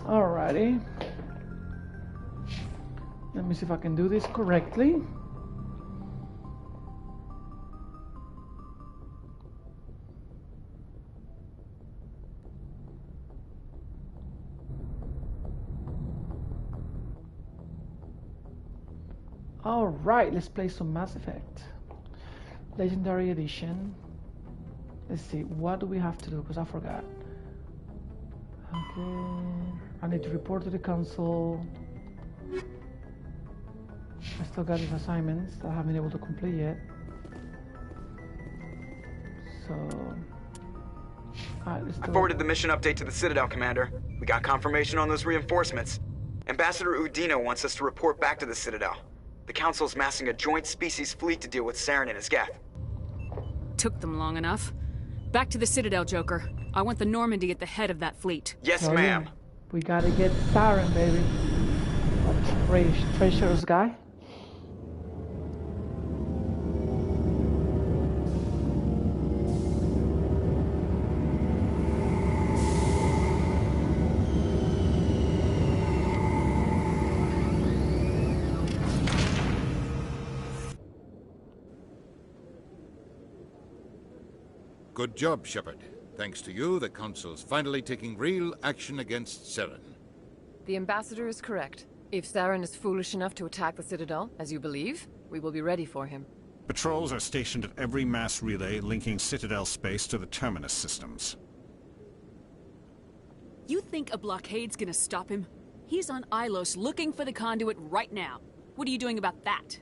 Alrighty. Let me see if I can do this correctly. Alright, let's play some Mass Effect. Legendary Edition. Let's see, what do we have to do? Because I forgot. Okay. I need to report to the council. I still got these assignments that I haven't been able to complete yet. So... Alright, let's do I forwarded the mission update to the Citadel, Commander. We got confirmation on those reinforcements. Ambassador Udina wants us to report back to the Citadel. The Council's massing a joint species fleet to deal with Saren and his geth. Took them long enough. Back to the Citadel, Joker. I want the Normandy at the head of that fleet. Yes, ma'am. Yeah. We gotta get Saren, baby. Treacherous guy. Good job, Shepard. Thanks to you, the Council's finally taking real action against Saren. The Ambassador is correct. If Saren is foolish enough to attack the Citadel, as you believe, we will be ready for him. Patrols are stationed at every mass relay linking Citadel space to the Terminus systems. You think a blockade's gonna stop him? He's on Ilos looking for the conduit right now. What are you doing about that?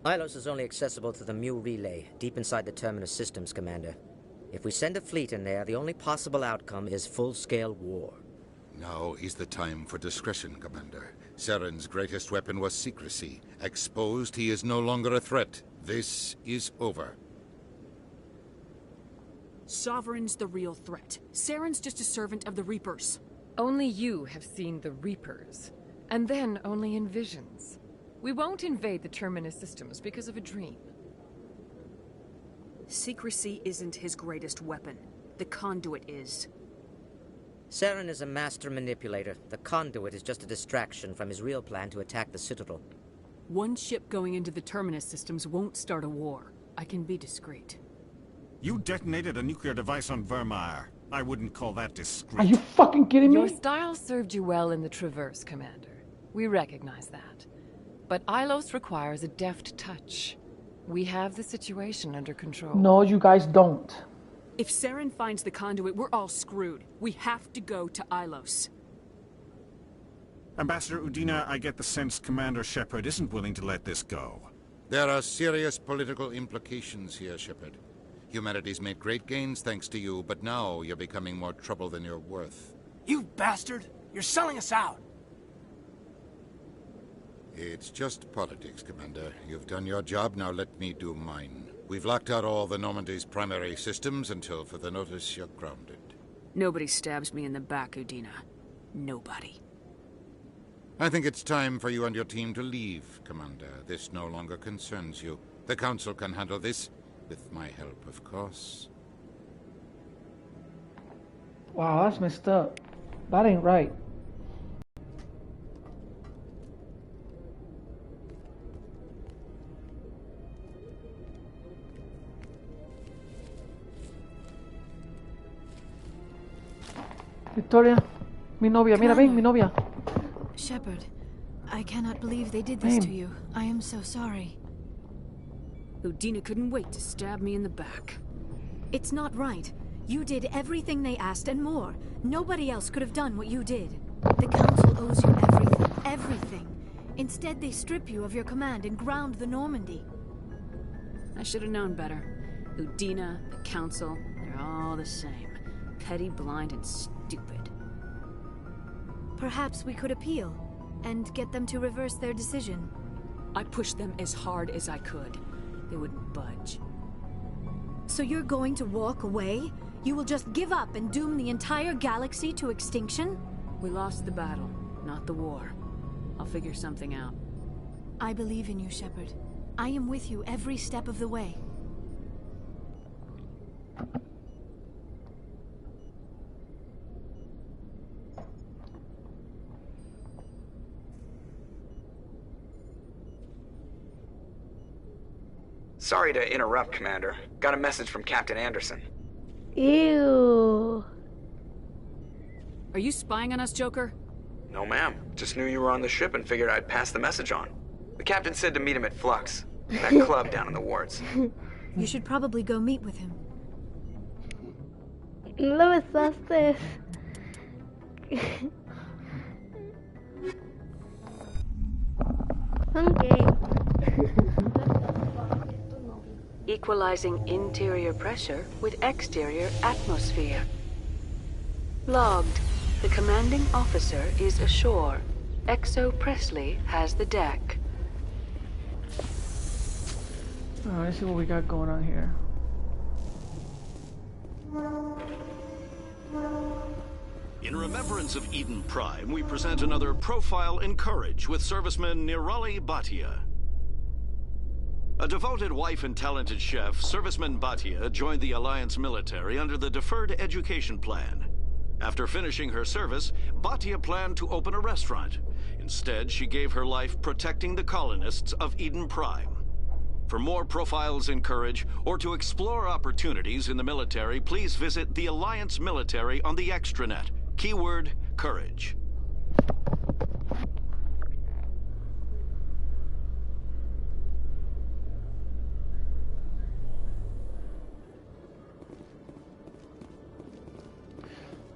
Ilos is only accessible to the Mu relay, deep inside the Terminus systems, Commander. If we send a fleet in there, the only possible outcome is full-scale war. Now is the time for discretion, Commander. Saren's greatest weapon was secrecy. Exposed, he is no longer a threat. This is over. Sovereign's the real threat. Saren's just a servant of the Reapers. Only you have seen the Reapers, and then only in visions. We won't invade the Terminus systems because of a dream. Secrecy isn't his greatest weapon. The conduit is. Saren is a master manipulator. The conduit is just a distraction from his real plan to attack the Citadel. One ship going into the Terminus systems won't start a war. I can be discreet. You detonated a nuclear device on Vermeer. I wouldn't call that discreet. Are you fucking kidding me? Your style served you well in the Traverse, Commander. We recognize that. But Ilos requires a deft touch. We have the situation under control. No, you guys don't. If Saren finds the conduit, we're all screwed. We have to go to Ilos. Ambassador Udina, I get the sense Commander Shepard isn't willing to let this go. There are serious political implications here, Shepard. Humanity's made great gains thanks to you, but now you're becoming more trouble than you're worth. You bastard! You're selling us out! It's just politics, Commander. You've done your job, now let me do mine. We've locked out all the Normandy's primary systems until further notice you're grounded. Nobody stabs me in the back, Udina. Nobody. I think it's time for you and your team to leave, Commander. This no longer concerns you. The Council can handle this, with my help, of course. Wow, that's messed up. That ain't right. Victoria, mi novia, mira, ven, mi novia. Shepard, I cannot believe they did this to you. I am so sorry. Udina couldn't wait to stab me in the back. It's not right. You did everything they asked and more. Nobody else could have done what you did. The Council owes you everything. Everything. Instead, they strip you of your command and ground the Normandy. I should have known better. Udina, the Council, they're all the same. Petty, blind, and stupid. Perhaps we could appeal, and get them to reverse their decision. I pushed them as hard as I could. They wouldn't budge. So you're going to walk away? You will just give up and doom the entire galaxy to extinction? We lost the battle, not the war. I'll figure something out. I believe in you, Shepard. I am with you every step of the way. Sorry to interrupt, Commander. Got a message from Captain Anderson. Ew. Are you spying on us, Joker? No, ma'am. Just knew you were on the ship and figured I'd pass the message on. The captain said to meet him at Flux, that club down in the wards. You should probably go meet with him. No lo besaste. Okay. Equalizing interior pressure with exterior atmosphere. Logged. The commanding officer is ashore. Exo Presley has the deck. Alright, let's see what we got going on here. In remembrance of Eden Prime, we present another Profile in Courage with serviceman Nirali Bhatia. A devoted wife and talented chef, Serviceman Bhatia joined the Alliance military under the Deferred Education Plan. After finishing her service, Bhatia planned to open a restaurant. Instead, she gave her life protecting the colonists of Eden Prime. For more Profiles in Courage, or to explore opportunities in the military, please visit the Alliance military on the extranet. Keyword, Courage.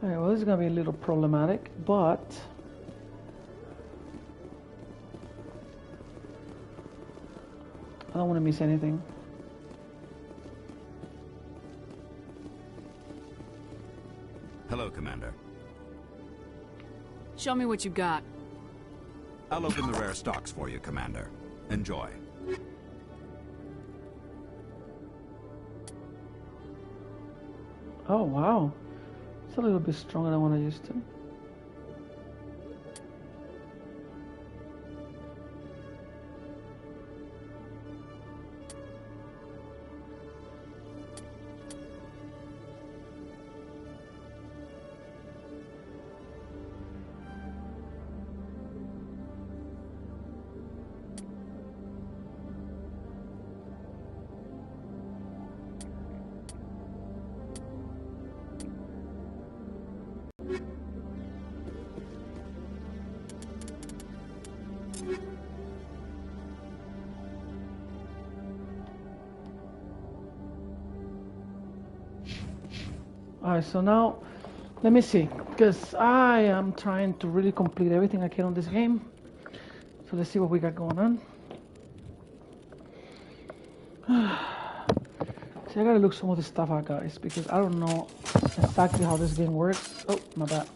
Alright, well, this is gonna be a little problematic, but I don't want to miss anything. Hello, Commander. Show me what you got. I'll open the rare stocks for you, Commander. Enjoy. Oh, wow. It's a little bit stronger than what I used to. Alright, so now let me see, because I am trying to really complete everything I can on this game. So let's see what we got going on. See, I gotta look some of the stuff out, guys, because I don't know exactly how this game works. Oh, my bad.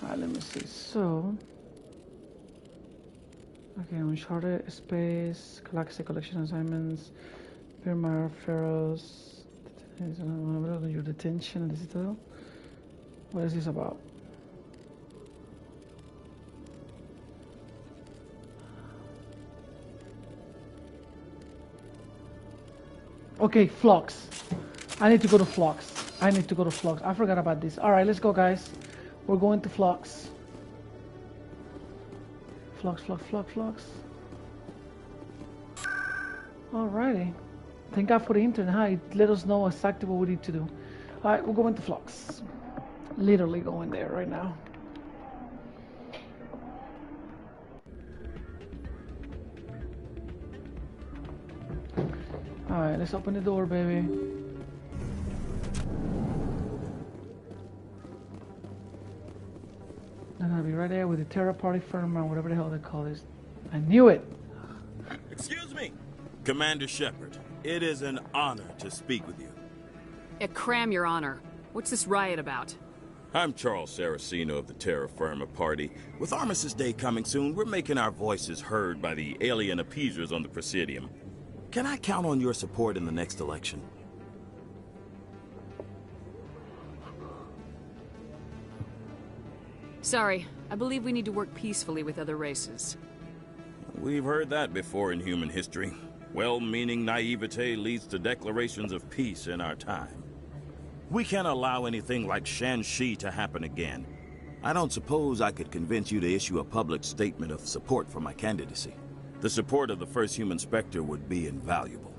Alright, let me see. So, okay, Uncharted, Space, Galaxy Collection Assignments, Pirmar, Pharaohs, your detention, digital. What is this about? Okay, Flux. I need to go to Flux. I forgot about this. Alright, let's go, guys. We're going to Flux. Flux. Alrighty. Thank God for the internet, huh? It let us know exactly what we need to do. Alright, we're going to Flux. Literally going there right now. Alright, let's open the door, baby. They're gonna be right there with the Terror Party firm or whatever the hell they call this. I knew it! Excuse me, Commander Shepard. It is an honor to speak with you. Cram, Your Honor. What's this riot about? I'm Charles Saraceno of the Terra Firma Party. With Armistice Day coming soon, we're making our voices heard by the alien appeasers on the Presidium. Can I count on your support in the next election? Sorry, I believe we need to work peacefully with other races. We've heard that before in human history. Well-meaning naivete leads to declarations of peace in our time. We can't allow anything like Shanxi to happen again. I don't suppose I could convince you to issue a public statement of support for my candidacy. The support of the first human Spectre would be invaluable.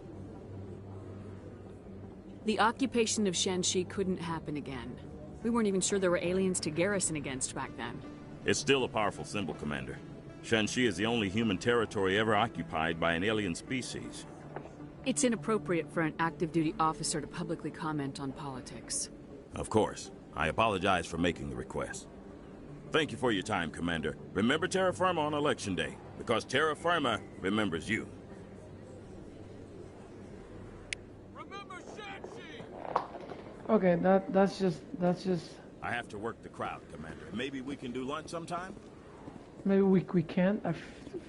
The occupation of Shanxi couldn't happen again. We weren't even sure there were aliens to garrison against back then. It's still a powerful symbol, Commander. Shanxi is the only human territory ever occupied by an alien species. It's inappropriate for an active duty officer to publicly comment on politics. Of course. I apologize for making the request. Thank you for your time, Commander. Remember Terra Firma on Election Day, because Terra Firma remembers you. Okay, that's just. I have to work the crowd, Commander. Maybe we can do lunch sometime? Maybe we can't. I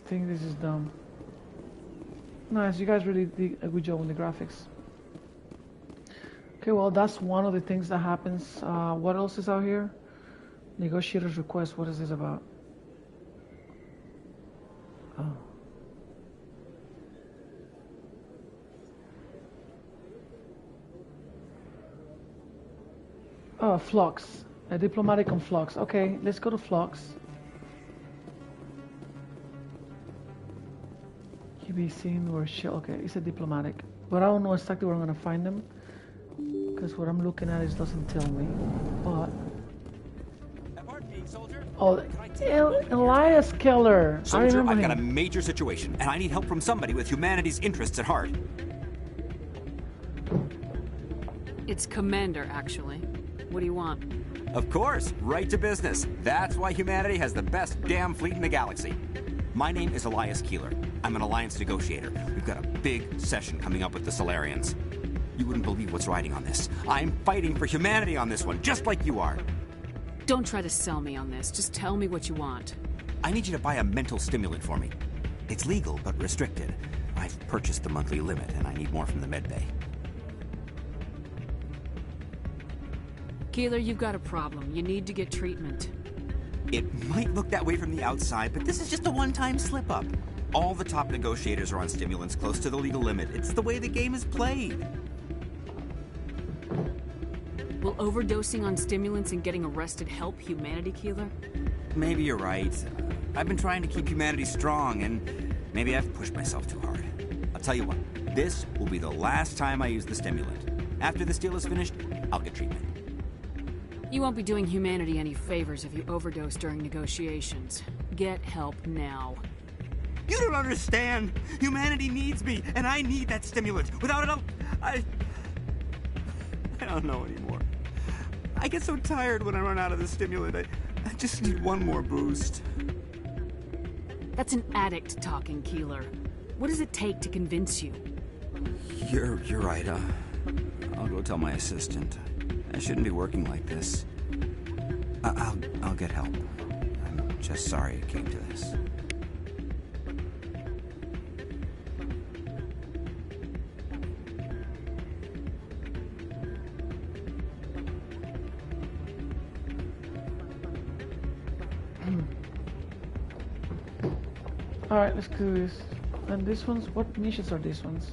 think this is dumb. Nice, you guys really did a good job on the graphics. Okay, well that's one of the things that happens. What else is out here? Negotiator's request. What is this about? Oh. Oh, Flux. A diplomatic on Flux. Okay, let's go to Flux. You be seen or shit. Okay, it's a diplomatic. But I don't know exactly where I'm gonna find them. Because what I'm looking at doesn't tell me. But... Oh, Elias Keller. Soldier, I've got a major situation, and I need help from somebody with humanity's interests at heart. It's Commander, actually. What do you want? Of course, right to business. That's why humanity has the best damn fleet in the galaxy. My name is Elias Keeler. I'm an alliance negotiator. We've got a big session coming up with the Solarians. You wouldn't believe what's riding on this. I'm fighting for humanity on this one, just like you are. Don't try to sell me on this. Just tell me what you want. I need you to buy a mental stimulant for me. It's legal, but restricted. I've purchased the monthly limit, and I need more from the medbay. Keeler, you've got a problem. You need to get treatment. It might look that way from the outside, but this is just a one-time slip-up. All the top negotiators are on stimulants close to the legal limit. It's the way the game is played. Will overdosing on stimulants and getting arrested help humanity, Keeler? Maybe you're right. I've been trying to keep humanity strong, and maybe I've pushed myself too hard. I'll tell you what, this will be the last time I use the stimulant. After this deal is finished, I'll get treatment. You won't be doing humanity any favors if you overdose during negotiations. Get help now. You don't understand! Humanity needs me, and I need that stimulant. Without it, I don't know anymore. I get so tired when I run out of the stimulant. I just need one more boost. That's an addict talking, Keeler. What does it take to convince you? You're right. I'll go tell my assistant. I shouldn't be working like this. I'll get help. I'm just sorry it came to this. Alright, let's do this. And these ones, what niches are these ones?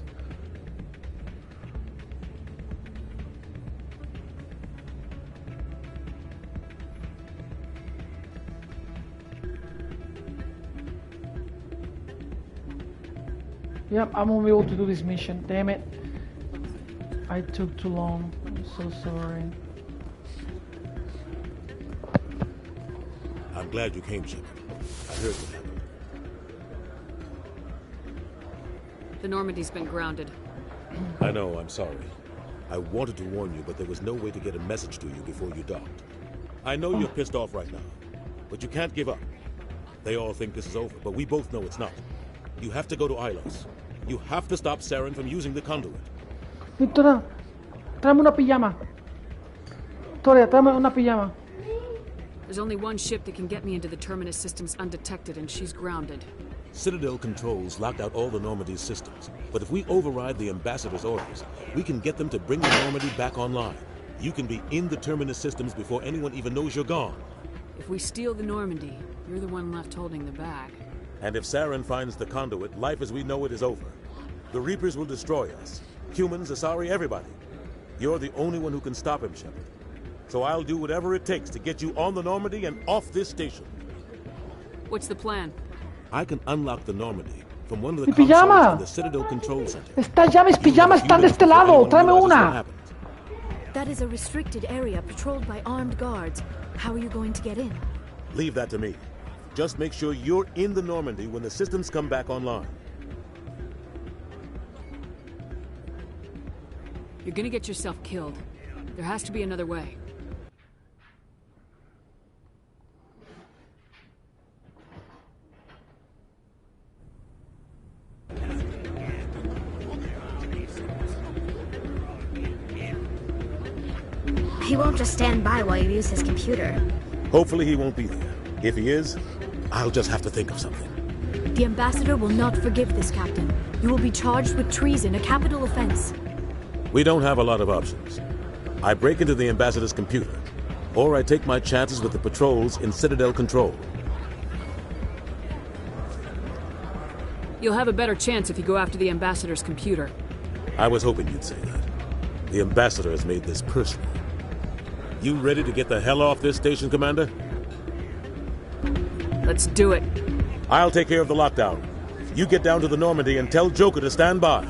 Yep, I won't be able to do this mission. Damn it. I took too long. I'm so sorry. I'm glad you came, Shepard. I heard what happened. The Normandy's been grounded. I know, I'm sorry. I wanted to warn you, but there was no way to get a message to you before you docked. I know you're pissed off right now, but you can't give up. They all think this is over, but we both know it's not. You have to go to Ilos. You have to stop Saren from using the conduit. Victoria, tráeme una pijama. Victoria, tráeme una pijama. There's only one ship that can get me into the Terminus systems undetected, and she's grounded. Citadel controls locked out all the Normandy's systems, but if we override the Ambassador's orders, we can get them to bring the Normandy back online. You can be in the Terminus systems before anyone even knows you're gone. If we steal the Normandy, you're the one left holding the bag. And if Saren finds the conduit, life as we know it is over. The Reapers will destroy us. Humans, Asari, everybody. You're the only one who can stop him, Shepard. So I'll do whatever it takes to get you on the Normandy and off this station. What's the plan? I can unlock the Normandy from one of the ¡Mi pijama! consoles in the Citadel Control Center. Ya mis pijamas están de este lado. Tráeme una. That is a restricted area patrolled by armed guards. How are you going to get in? Leave that to me. Just make sure you're in the Normandy when the systems come back online. You're gonna get yourself killed. There has to be another way. He won't just stand by while you use his computer. Hopefully he won't be there. If he is, I'll just have to think of something. The ambassador will not forgive this, Captain. You will be charged with treason, a capital offense. We don't have a lot of options. I break into the ambassador's computer, or I take my chances with the patrols in Citadel control. You'll have a better chance if you go after the ambassador's computer. I was hoping you'd say that. The ambassador has made this personal. You ready to get the hell off this station, Commander? Let's do it. I'll take care of the lockdown. You get down to the Normandy and tell Joker to stand by.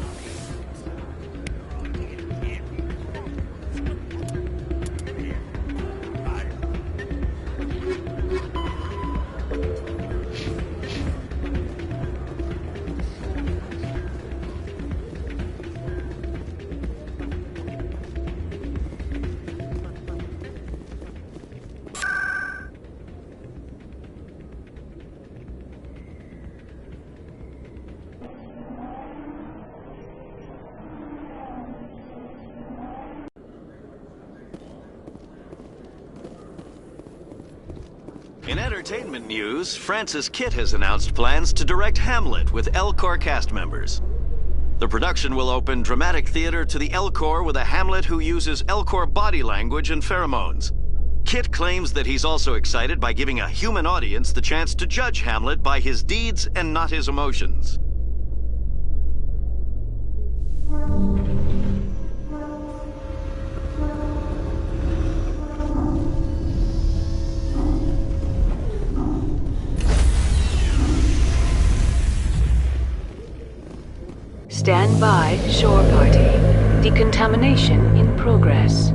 In entertainment news, Francis Kitt has announced plans to direct Hamlet with Elcor cast members. The production will open dramatic theater to the Elcor with a Hamlet who uses Elcor body language and pheromones. Kitt claims that he's also excited by giving a human audience the chance to judge Hamlet by his deeds and not his emotions. Stand by, shore party. Decontamination in progress.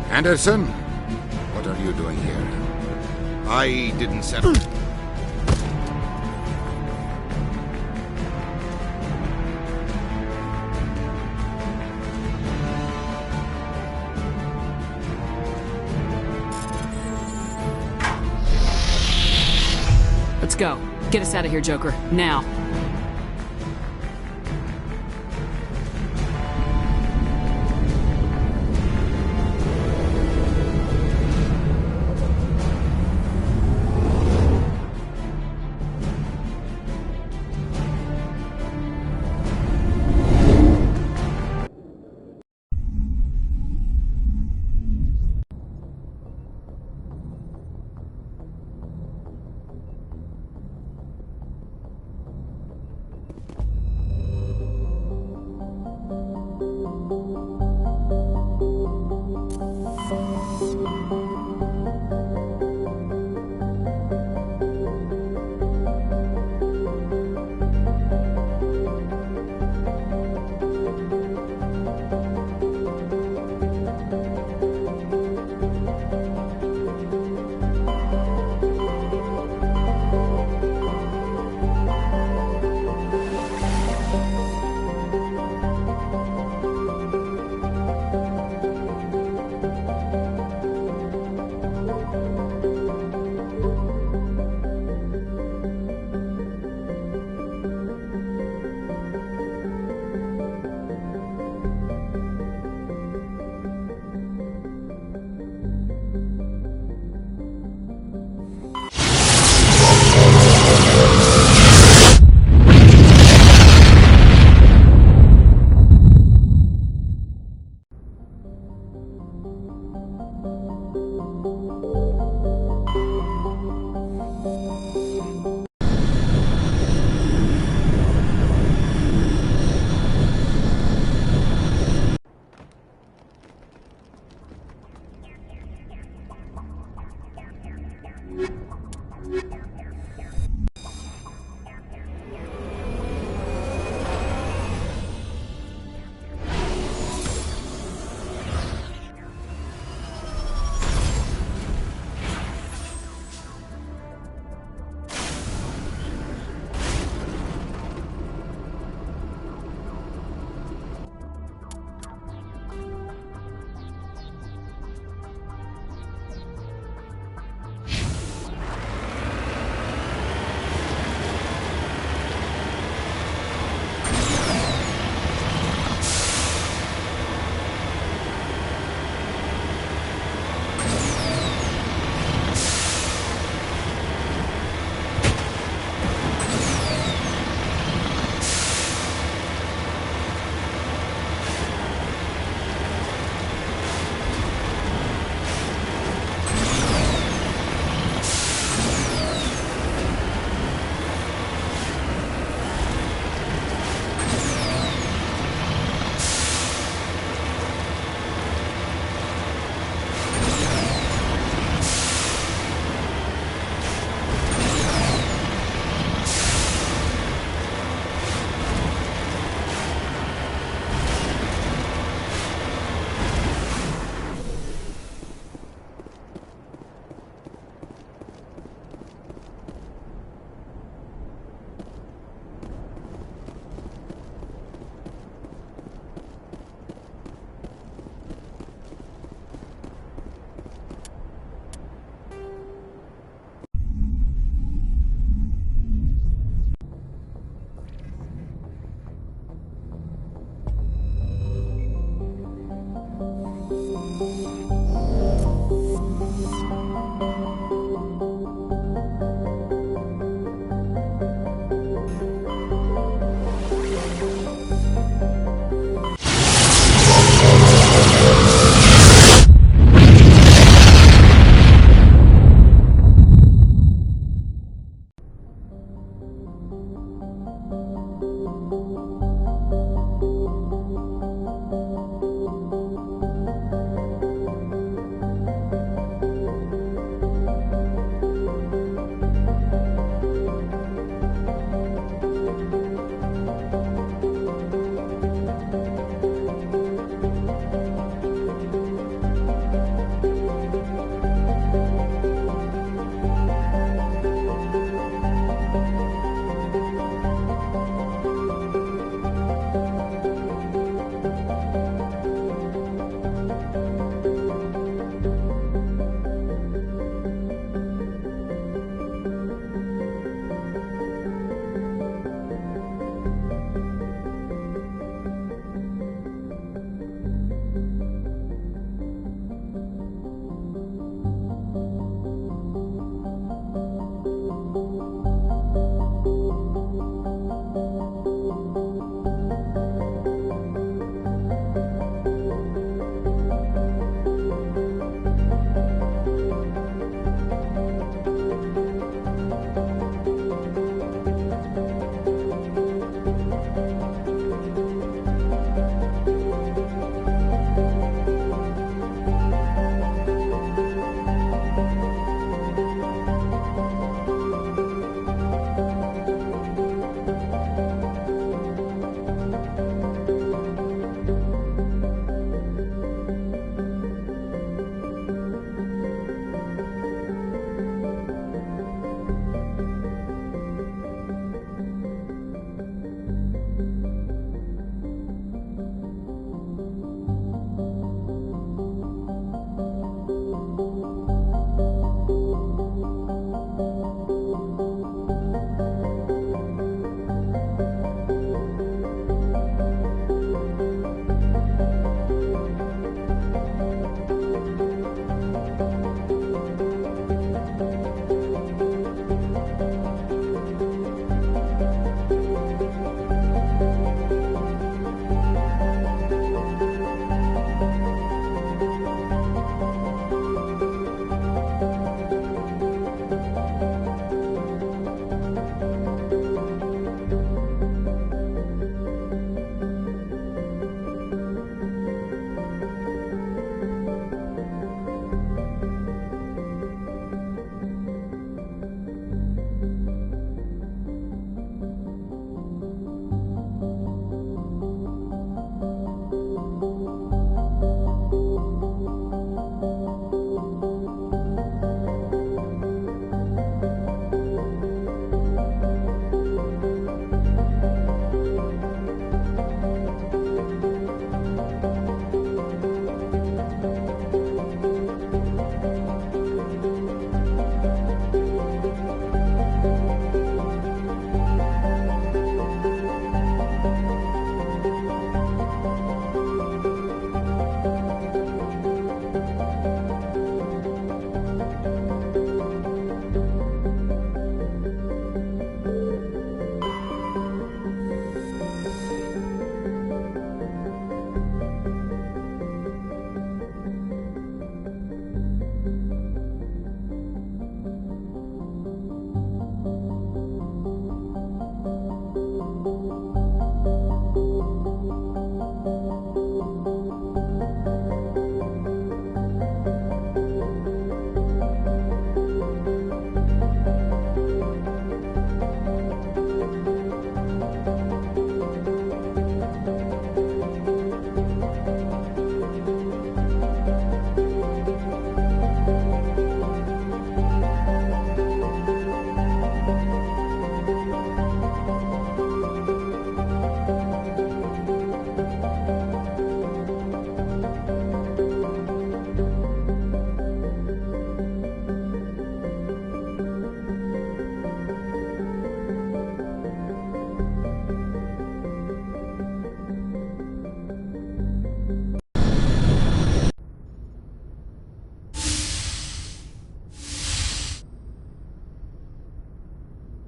Anderson, what are you doing here? I didn't settle. Let's go. Get us out of here, Joker. Now.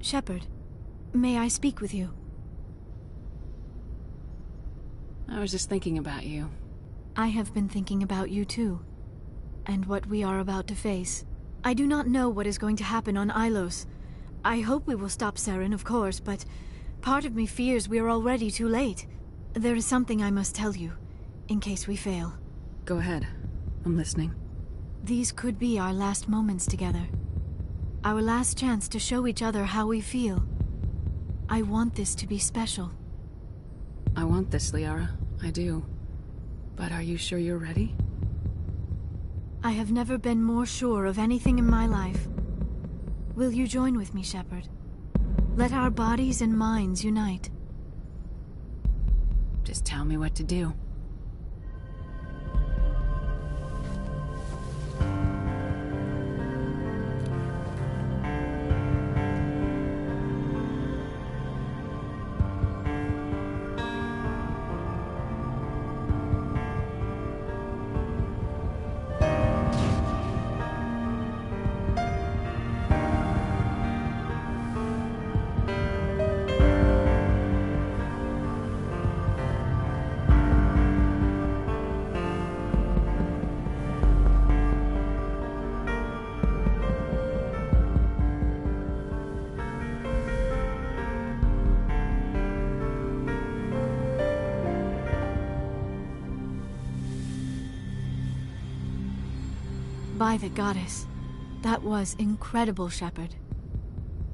Shepard, may I speak with you? I was just thinking about you. I have been thinking about you too, and what we are about to face. I do not know what is going to happen on Ilos. I hope we will stop Saren, of course, but part of me fears we are already too late. There is something I must tell you, in case we fail. Go ahead. I'm listening. These could be our last moments together. Our last chance to show each other how we feel. I want this to be special. I want this, Liara. I do. But are you sure you're ready? I have never been more sure of anything in my life. Will you join with me, Shepard? Let our bodies and minds unite. Just tell me what to do. By the goddess. That was incredible, Shepard.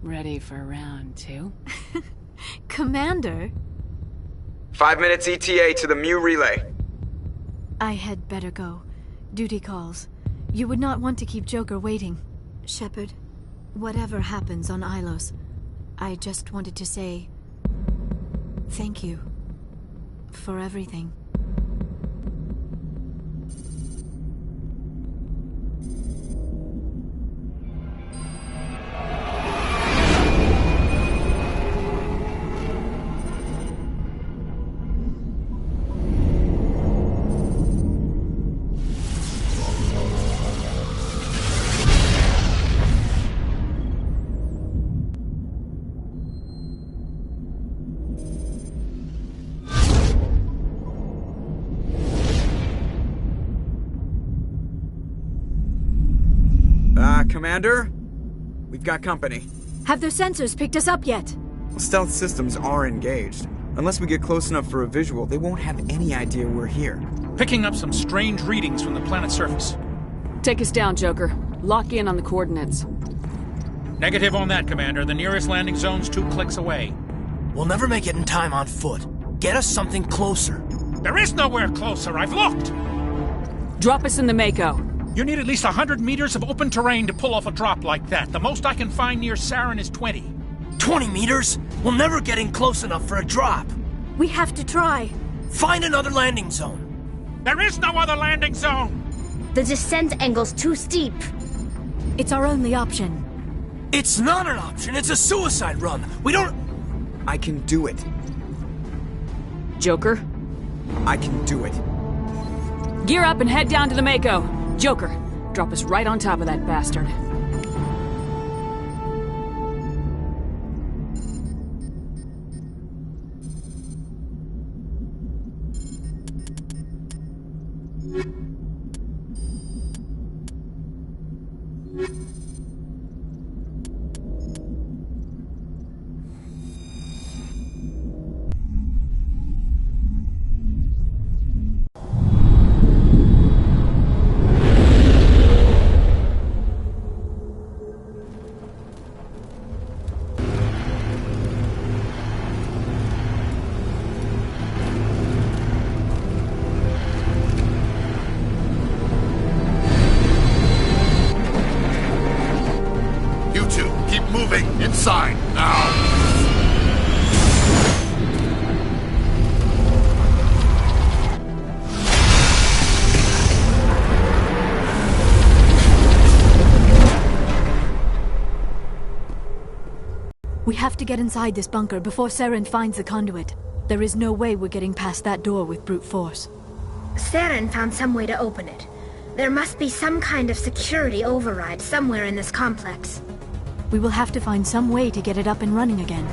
Ready for round 2? Commander? 5 minutes ETA to the Mu relay. I had better go. Duty calls. You would not want to keep Joker waiting. Shepard, whatever happens on Ilos, I just wanted to say... thank you. For everything. Commander? We've got company. Have their sensors picked us up yet? Stealth systems are engaged. Unless we get close enough for a visual, they won't have any idea we're here. Picking up some strange readings from the planet's surface. Take us down, Joker. Lock in on the coordinates. Negative on that, Commander. The nearest landing zone's 2 clicks away. We'll never make it in time on foot. Get us something closer. There is nowhere closer. I've looked. Drop us in the Mako. You need at least 100 meters of open terrain to pull off a drop like that. The most I can find near Saren is 20. 20 meters? We'll never get in close enough for a drop. We have to try. Find another landing zone. There is no other landing zone! The descent angle's too steep. It's our only option. It's not an option. It's a suicide run. We don't... I can do it. Joker? I can do it. Gear up and head down to the Mako. Joker, drop us right on top of that bastard. Inside, now! We have to get inside this bunker before Saren finds the conduit. There is no way we're getting past that door with brute force. Saren found some way to open it. There must be some kind of security override somewhere in this complex. We will have to find some way to get it up and running again.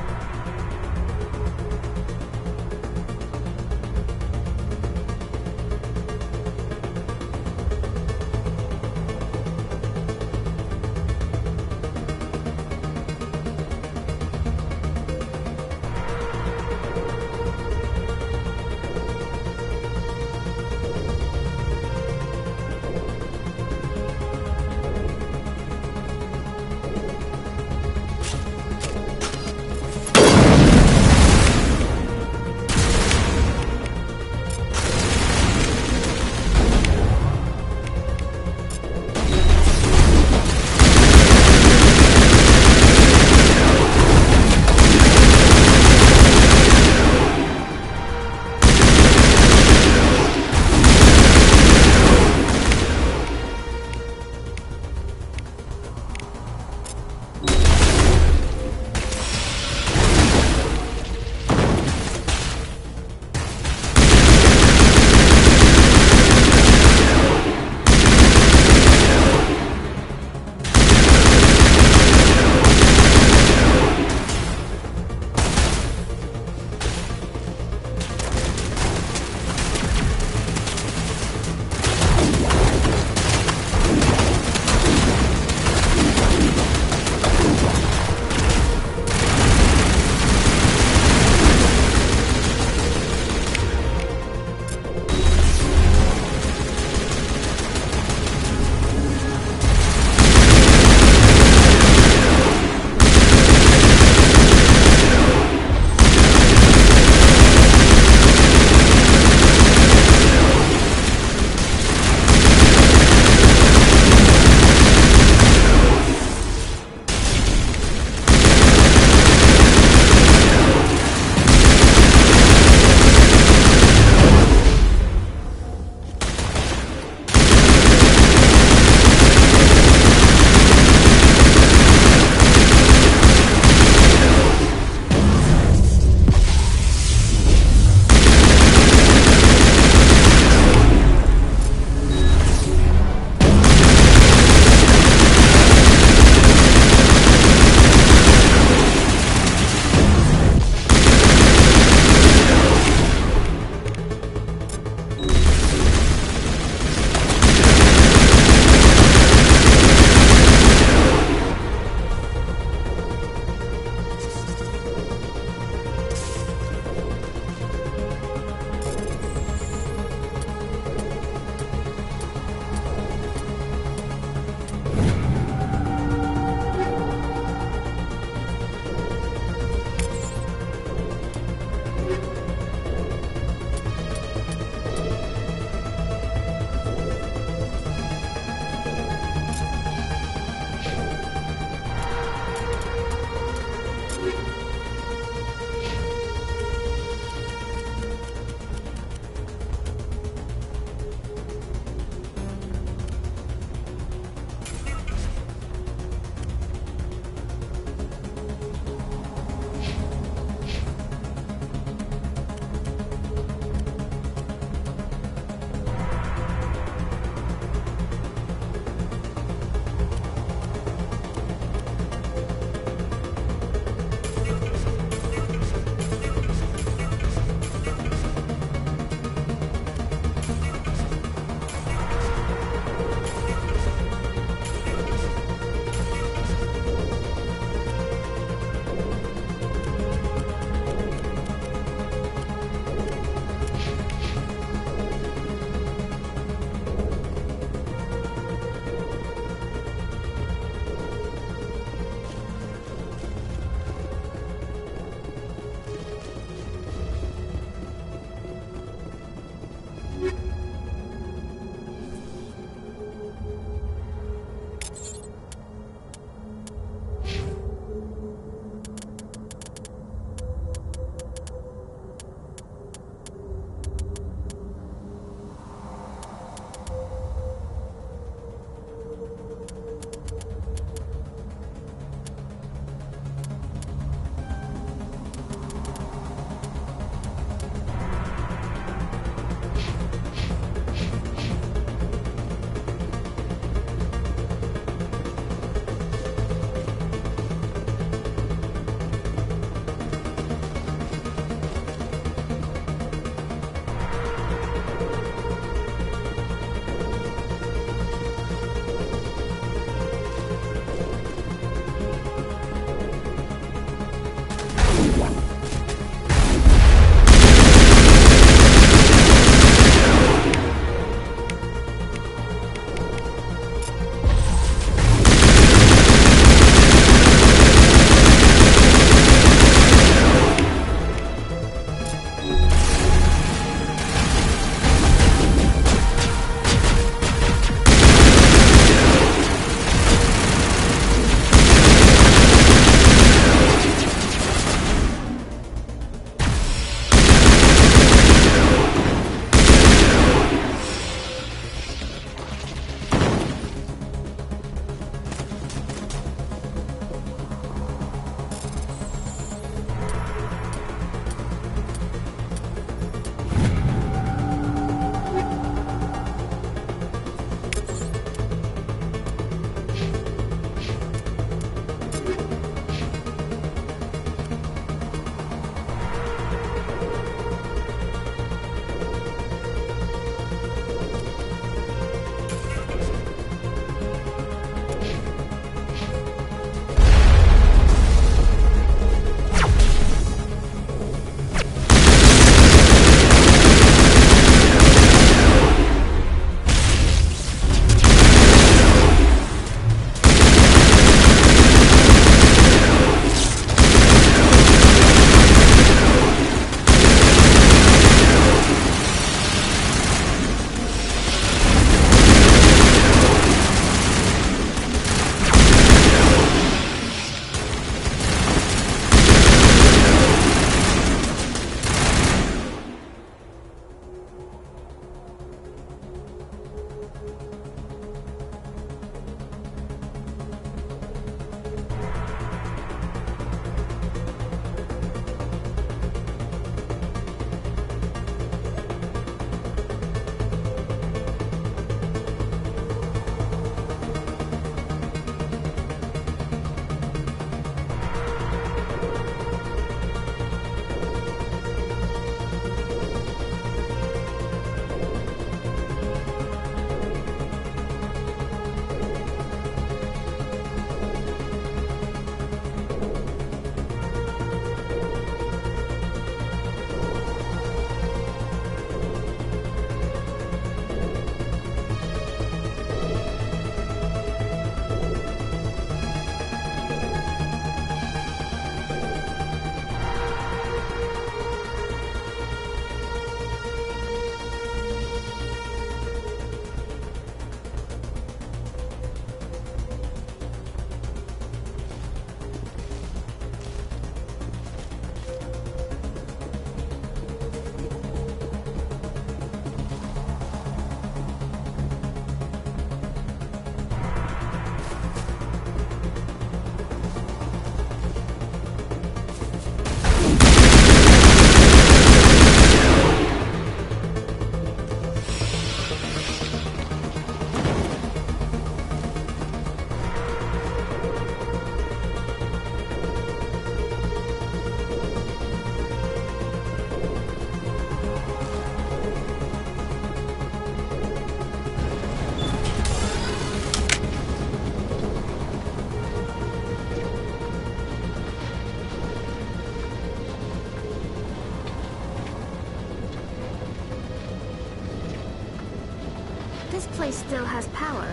This place still has power.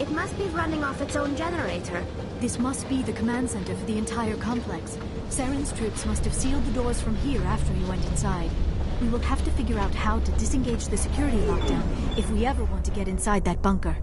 It must be running off its own generator. This must be the command center for the entire complex. Saren's troops must have sealed the doors from here after he went inside. We will have to figure out how to disengage the security lockdown if we ever want to get inside that bunker.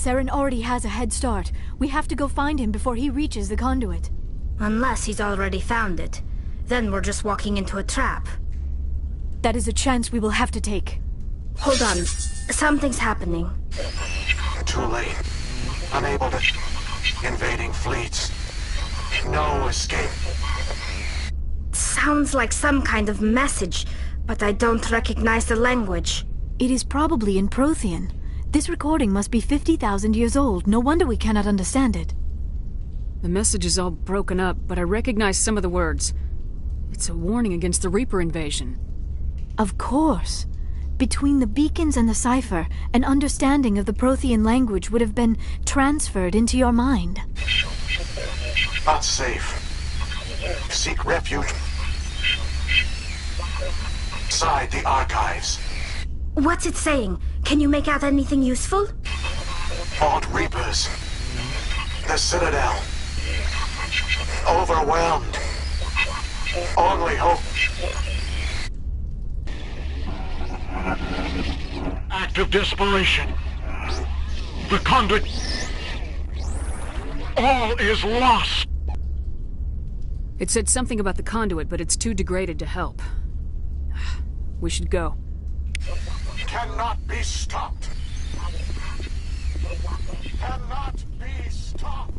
Saren already has a head start. We have to go find him before he reaches the conduit. Unless he's already found it. Then we're just walking into a trap. That is a chance we will have to take. Hold on. Something's happening. Too late. Unable to... Invading fleets. No escape. Sounds like some kind of message, but I don't recognize the language. It is probably in Prothean. This recording must be 50,000 years old. No wonder we cannot understand it. The message is all broken up, but I recognize some of the words. It's a warning against the Reaper invasion. Of course. Between the beacons and the cipher, an understanding of the Prothean language would have been transferred into your mind. Not safe. Seek refuge inside the archives. What's it saying? Can you make out anything useful? Vault Reapers. The Citadel. Overwhelmed. Only hope. Act of desperation. The conduit. All is lost. It said something about the conduit, but it's too degraded to help. We should go. Cannot be stopped. Cannot be stopped.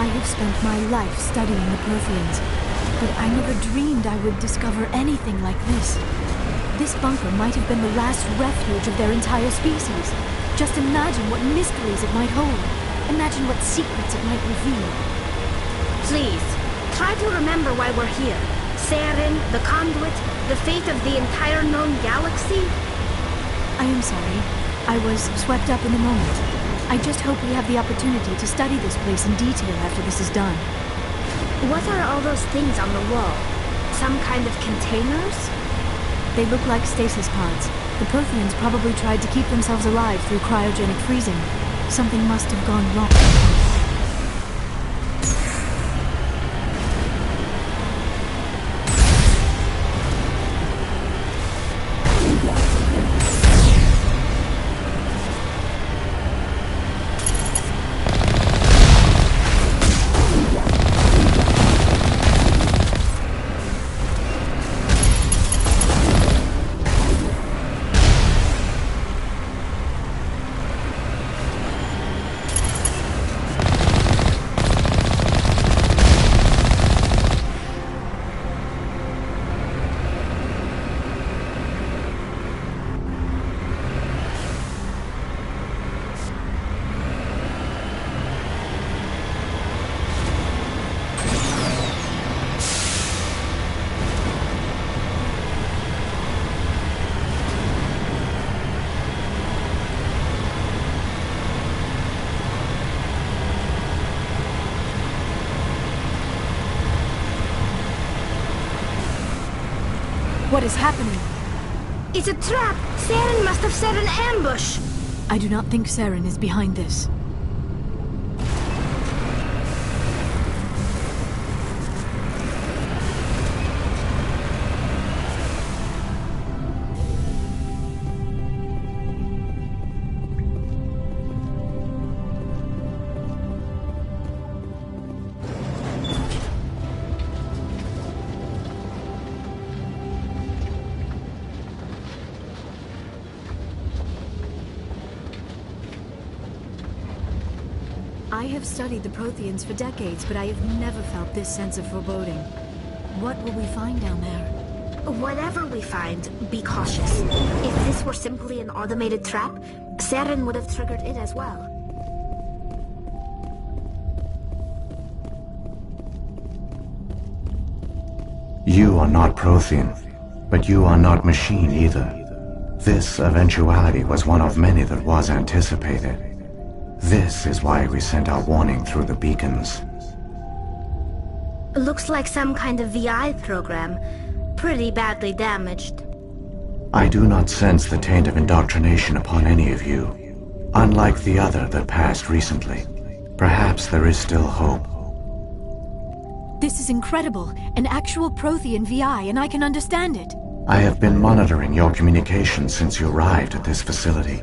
I have spent my life studying the Protheans, but I never dreamed I would discover anything like this. This bunker might have been the last refuge of their entire species. Just imagine what mysteries it might hold. Imagine what secrets it might reveal. Please, try to remember why we're here. Saren, the Conduit, the fate of the entire known galaxy. I am sorry. I was swept up in the moment. I just hope we have the opportunity to study this place in detail after this is done. What are all those things on the wall? Some kind of containers? They look like stasis pods. The Protheans probably tried to keep themselves alive through cryogenic freezing. Something must have gone wrong. What is happening? It's a trap! Saren must have set an ambush! I do not think Saren is behind this. I have studied the Protheans for decades, but I have never felt this sense of foreboding. What will we find down there? Whatever we find, be cautious. If this were simply an automated trap, Saren would have triggered it as well. You are not Prothean, but you are not machine either. This eventuality was one of many that was anticipated. This is why we sent our warning through the beacons. Looks like some kind of VI program. Pretty badly damaged. I do not sense the taint of indoctrination upon any of you. Unlike the other that passed recently. Perhaps there is still hope. This is incredible. An actual Prothean VI, and I can understand it. I have been monitoring your communications since you arrived at this facility.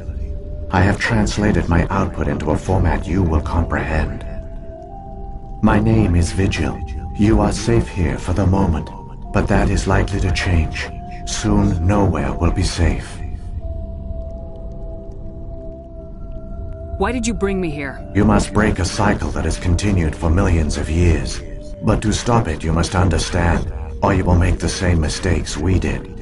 I have translated my output into a format you will comprehend. My name is Vigil. You are safe here for the moment, but that is likely to change. Soon, nowhere will be safe. Why did you bring me here? You must break a cycle that has continued for millions of years. But to stop it, you must understand, or you will make the same mistakes we did.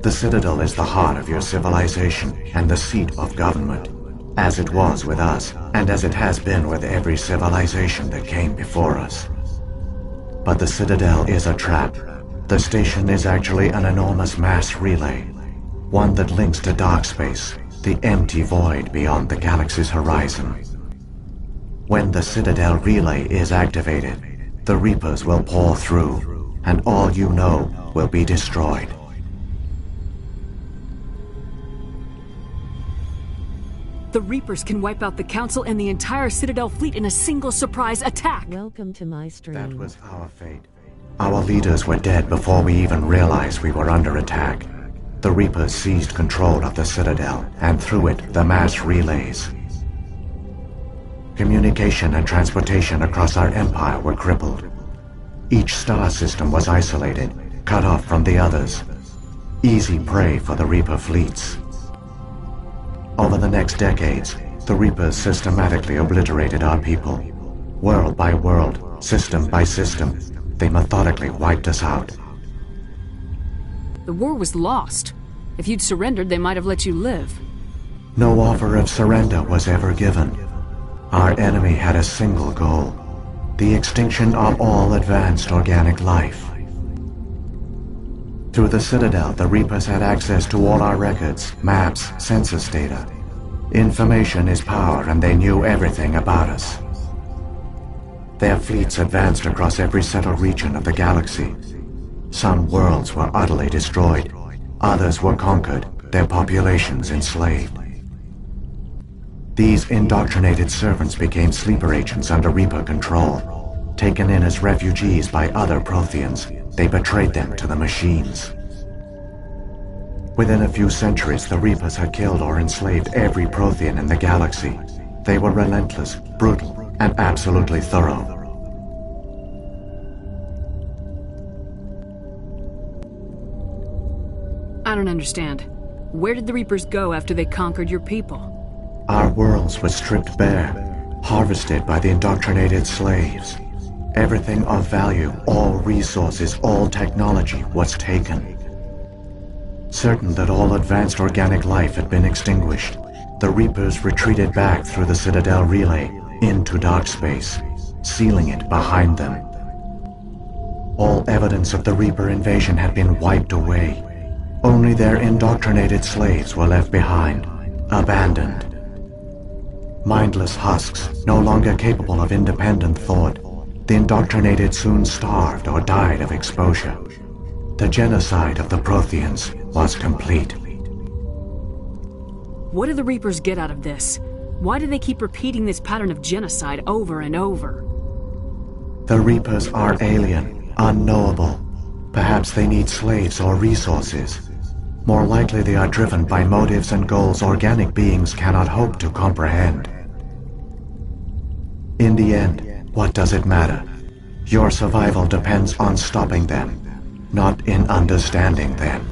The Citadel is the heart of your civilization and the seat of government, as it was with us, and as it has been with every civilization that came before us. But the Citadel is a trap. The station is actually an enormous mass relay, one that links to dark space, the empty void beyond the galaxy's horizon. When the Citadel relay is activated, the Reapers will pour through, and all you know will be destroyed. The Reapers can wipe out the Council and the entire Citadel fleet in a single surprise attack. Welcome to my stream. That was our fate. Our leaders were dead before we even realized we were under attack. The Reapers seized control of the Citadel, and through it, the mass relays. Communication and transportation across our empire were crippled. Each star system was isolated, cut off from the others. Easy prey for the Reaper fleets. Over the next decades, the Reapers systematically obliterated our people. World by world, system by system, they methodically wiped us out. The war was lost. If you'd surrendered, they might have let you live. No offer of surrender was ever given. Our enemy had a single goal: the extinction of all advanced organic life. Through the Citadel, the Reapers had access to all our records, maps, census data. Information is power, and they knew everything about us. Their fleets advanced across every settled region of the galaxy. Some worlds were utterly destroyed. Others were conquered, their populations enslaved. These indoctrinated servants became sleeper agents under Reaper control. Taken in as refugees by other Protheans, they betrayed them to the machines. Within a few centuries, the Reapers had killed or enslaved every Prothean in the galaxy. They were relentless, brutal, and absolutely thorough. I don't understand. Where did the Reapers go after they conquered your people? Our worlds were stripped bare, harvested by the indoctrinated slaves. Everything of value, all resources, all technology was taken. Certain that all advanced organic life had been extinguished, the Reapers retreated back through the Citadel relay into dark space, sealing it behind them. All evidence of the Reaper invasion had been wiped away. Only their indoctrinated slaves were left behind, abandoned. Mindless husks, no longer capable of independent thought, the indoctrinated soon starved or died of exposure. The genocide of the Protheans was complete. What do the Reapers get out of this? Why do they keep repeating this pattern of genocide over and over? The Reapers are alien, unknowable. Perhaps they need slaves or resources. More likely they are driven by motives and goals organic beings cannot hope to comprehend. In the end, what does it matter? Your survival depends on stopping them, not in understanding them.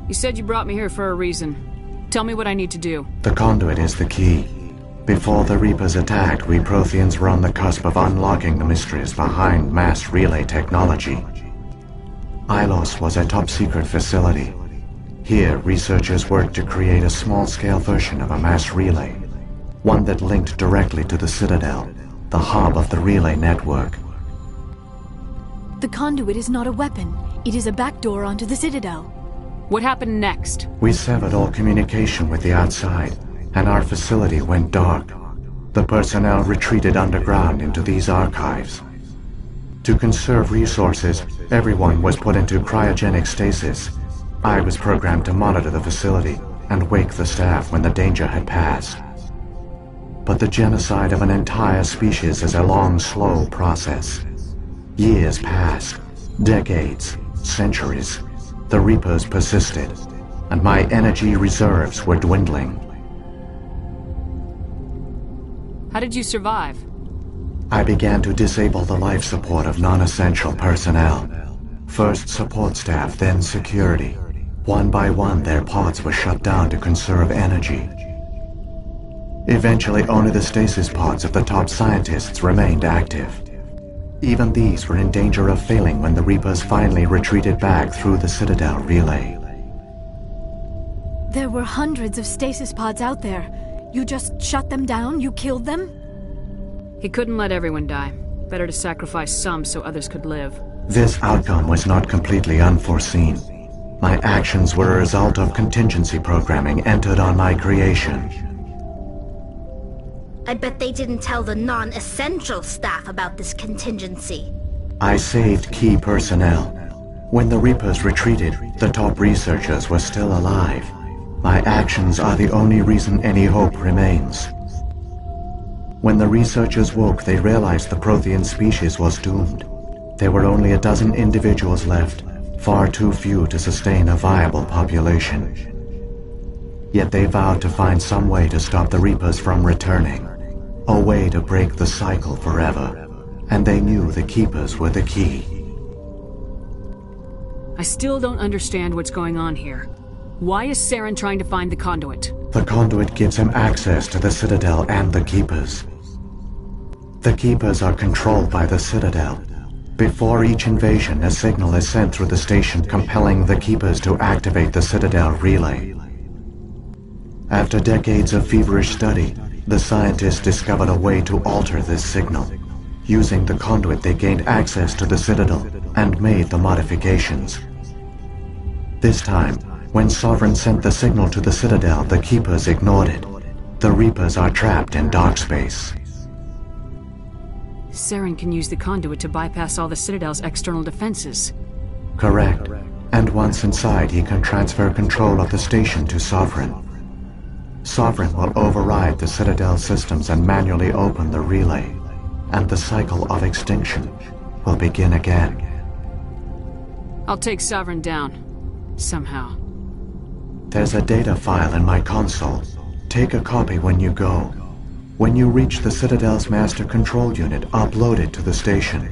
You said you brought me here for a reason. Tell me what I need to do. The conduit is the key. Before the Reapers attacked, we Protheans were on the cusp of unlocking the mysteries behind mass relay technology. Ilos was a top-secret facility. Here, researchers worked to create a small-scale version of a mass relay, one that linked directly to the Citadel, the hub of the relay network. The conduit is not a weapon. It is a backdoor onto the Citadel. What happened next? We severed all communication with the outside, and our facility went dark. The personnel retreated underground into these archives. To conserve resources, everyone was put into cryogenic stasis. I was programmed to monitor the facility and wake the staff when the danger had passed. But the genocide of an entire species is a long, slow process. Years passed, decades, centuries. The Reapers persisted, and my energy reserves were dwindling. How did you survive? I began to disable the life support of non-essential personnel. First support staff, then security. One by one, their pods were shut down to conserve energy. Eventually, only the stasis pods of the top scientists remained active. Even these were in danger of failing when the Reapers finally retreated back through the Citadel relay. There were hundreds of stasis pods out there. You just shut them down? You killed them? He couldn't let everyone die. Better to sacrifice some so others could live. This outcome was not completely unforeseen. My actions were a result of contingency programming entered on my creation. I bet they didn't tell the non-essential staff about this contingency. I saved key personnel. When the Reapers retreated, the top researchers were still alive. My actions are the only reason any hope remains. When the researchers woke, they realized the Prothean species was doomed. There were only a dozen individuals left, far too few to sustain a viable population. Yet they vowed to find some way to stop the Reapers from returning. A way to break the cycle forever. And they knew the Keepers were the key. I still don't understand what's going on here. Why is Saren trying to find the conduit? The conduit gives him access to the Citadel and the Keepers. The Keepers are controlled by the Citadel. Before each invasion, a signal is sent through the station compelling the Keepers to activate the Citadel relay. After decades of feverish study, the scientists discovered a way to alter this signal. Using the conduit, they gained access to the Citadel and made the modifications. This time, when Sovereign sent the signal to the Citadel, the Keepers ignored it. The Reapers are trapped in dark space. Saren can use the conduit to bypass all the Citadel's external defenses. Correct. And once inside, he can transfer control of the station to Sovereign. Sovereign will override the Citadel systems and manually open the relay, and the cycle of extinction will begin again. I'll take Sovereign down. Somehow. There's a data file in my console. Take a copy when you go. When you reach the Citadel's master control unit, upload it to the station.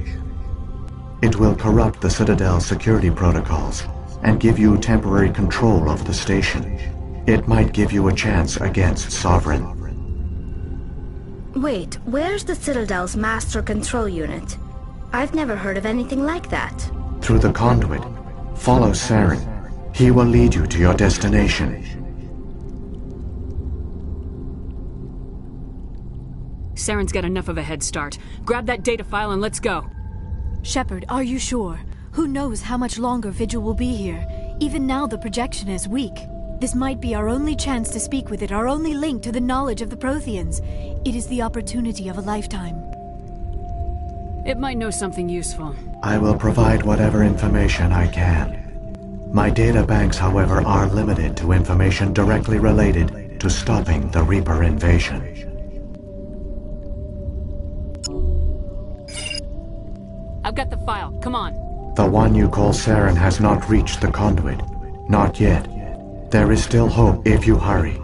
It will corrupt the Citadel's security protocols and give you temporary control of the station. It might give you a chance against Sovereign. Wait, where's the Citadel's master control unit? I've never heard of anything like that. Through the conduit, follow Saren. He will lead you to your destination. Saren's got enough of a head start. Grab that data file and let's go. Shepard, are you sure? Who knows how much longer Vigil will be here? Even now the projection is weak. This might be our only chance to speak with it, our only link to the knowledge of the Protheans. It is the opportunity of a lifetime. It might know something useful. I will provide whatever information I can. My data banks, however, are limited to information directly related to stopping the Reaper invasion. I've got the file. Come on. The one you call Saren has not reached the conduit. Not yet. There is still hope if you hurry.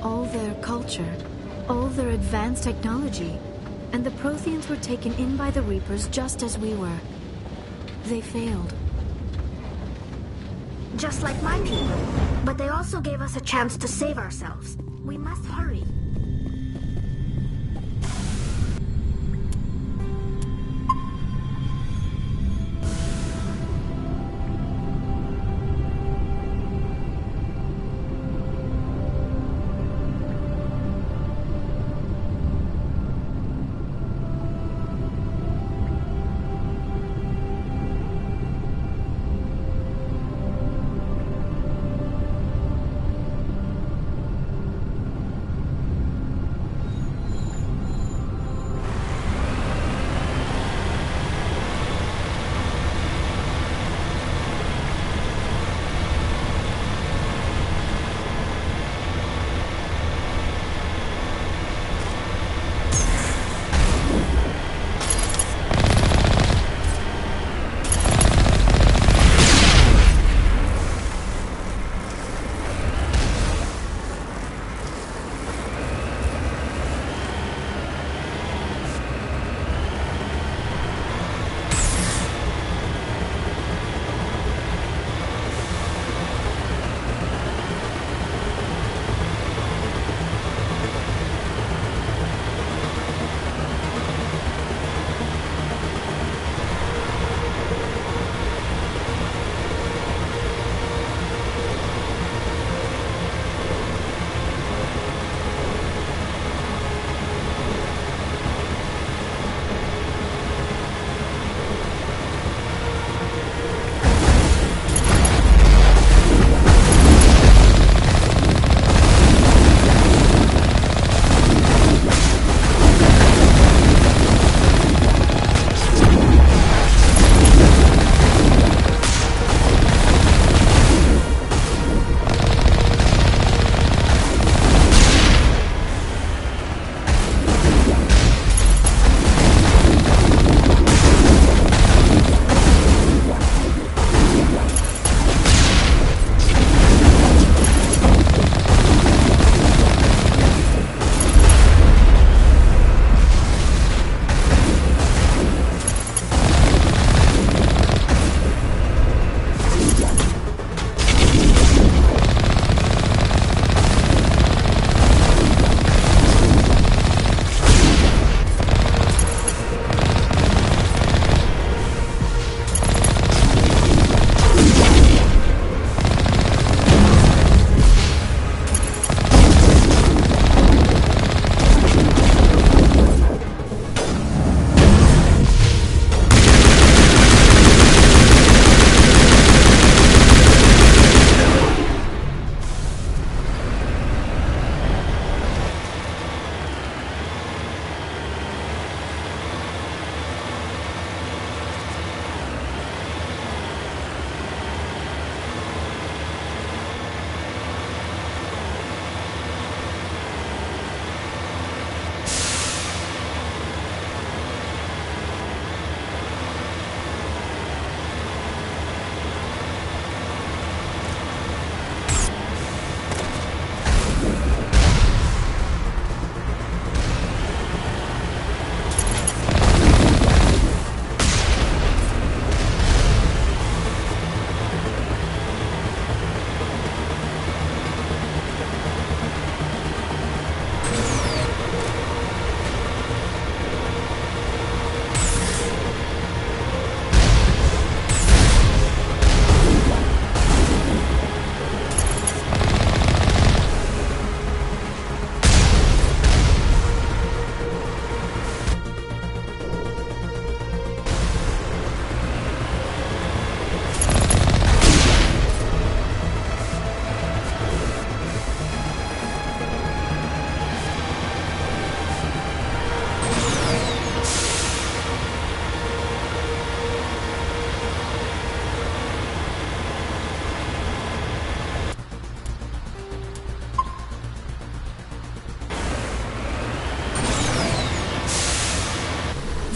All their culture, all their advanced technology, and the Protheans were taken in by the Reapers just as we were. They failed. Just like my people. But they also gave us a chance to save ourselves. We must hurry.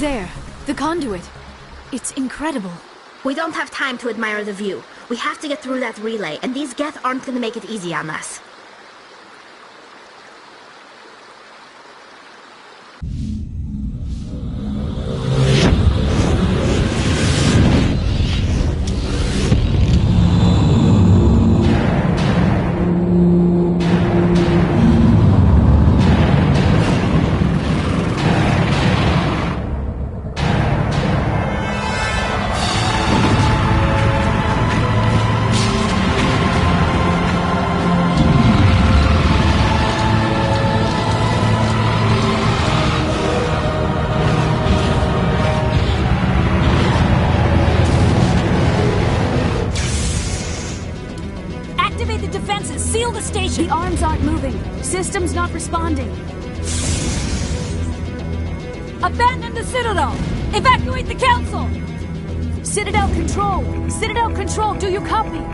There, the conduit. It's incredible. We don't have time to admire the view. We have to get through that relay, and these Geth aren't gonna make it easy on us. The arms aren't moving. System's not responding. Abandon the Citadel! Evacuate the Council! Citadel Control! Citadel Control, do you copy?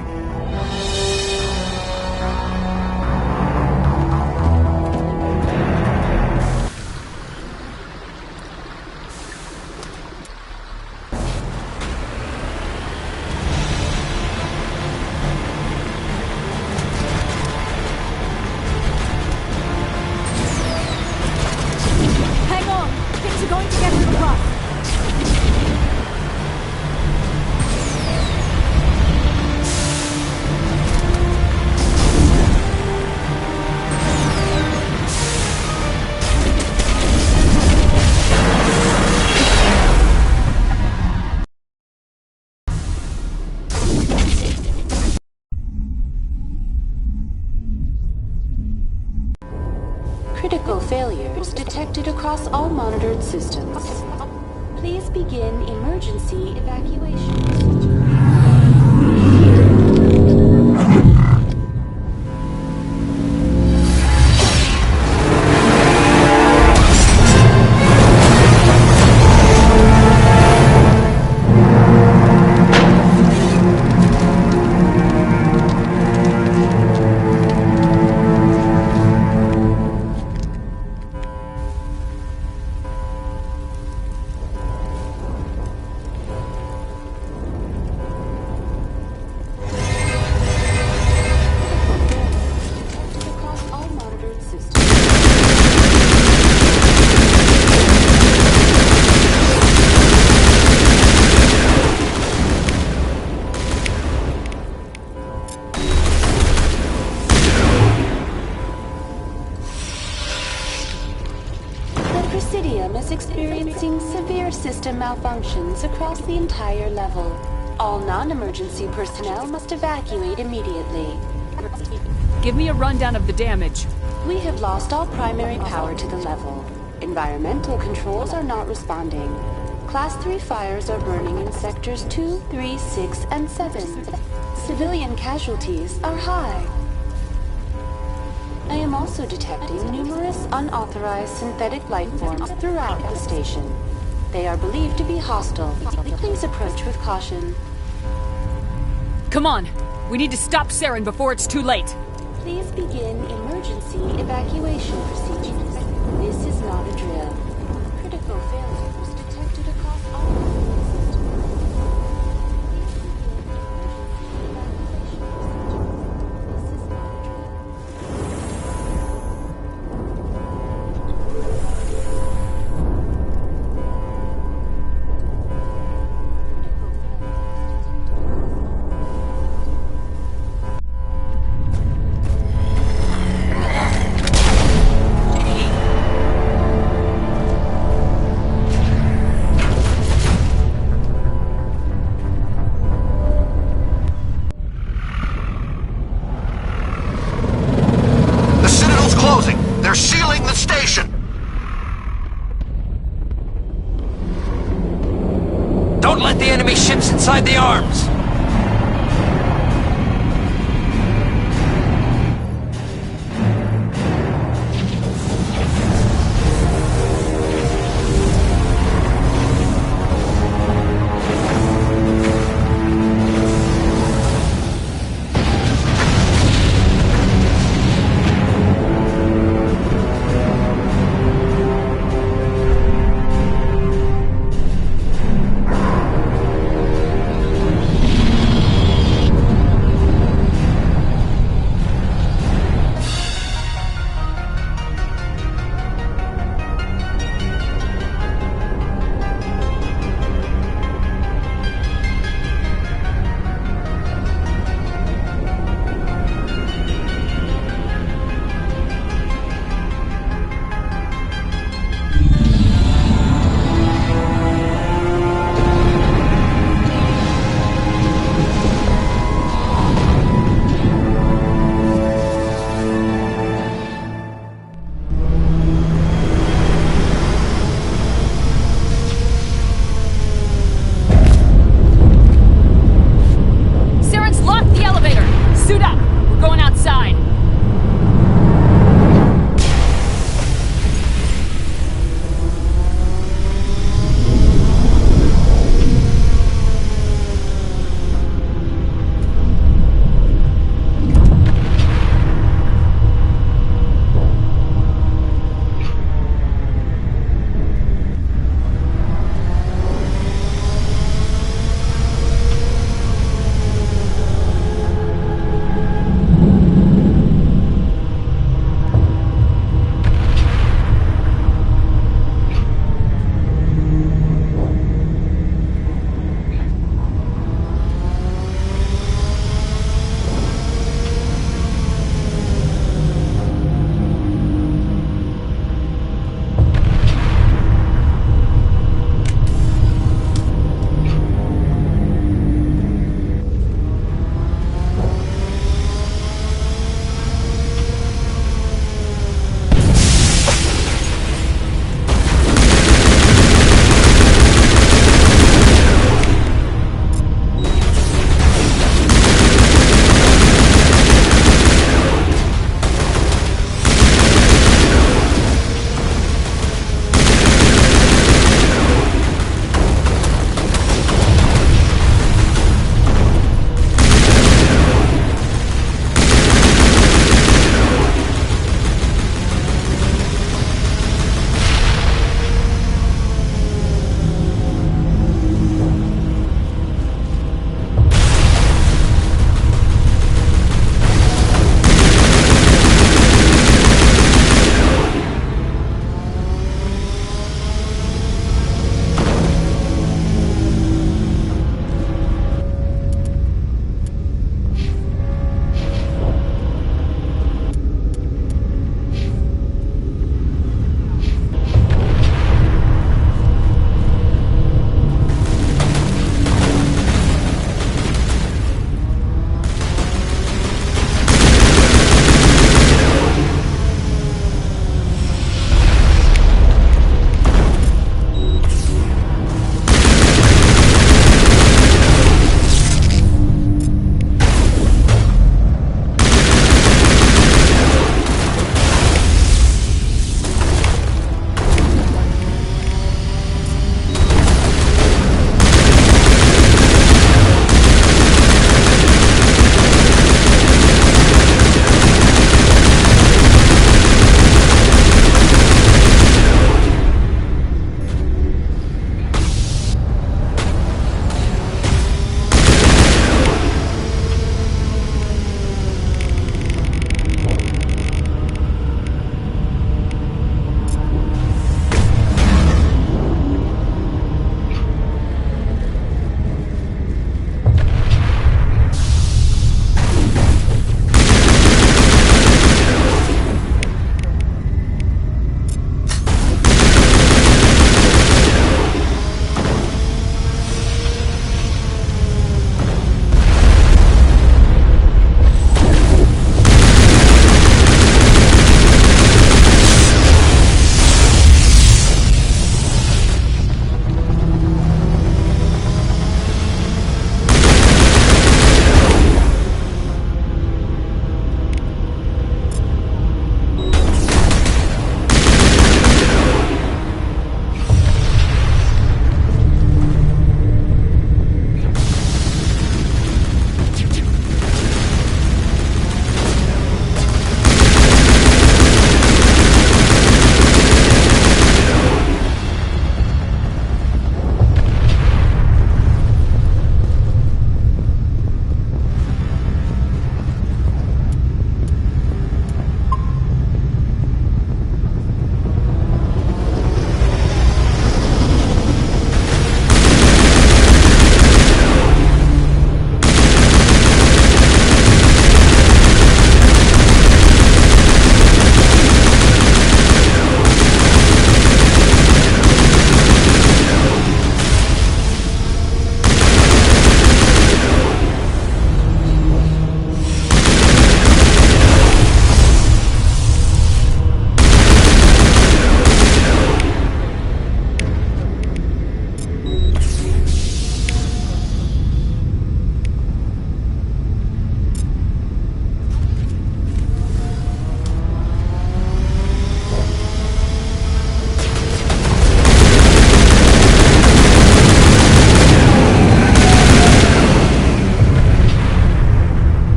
Critical failures detected across all monitored systems. Please begin emergency evacuation. Is experiencing severe system malfunctions across the entire level. All non-emergency personnel must evacuate immediately. Give me a rundown of the damage. We have lost all primary power to the level. Environmental controls are not responding. Class 3 fires are burning in sectors 2, 3, 6, and 7. Civilian casualties are high. I am also detecting numerous unauthorized synthetic life forms throughout the station. They are believed to be hostile. Please approach with caution. Come on! We need to stop Saren before it's too late! Please begin emergency evacuation procedures. This is not a drill. Critical failures detected across all They're sealing the station! Don't let the enemy ships inside the arms!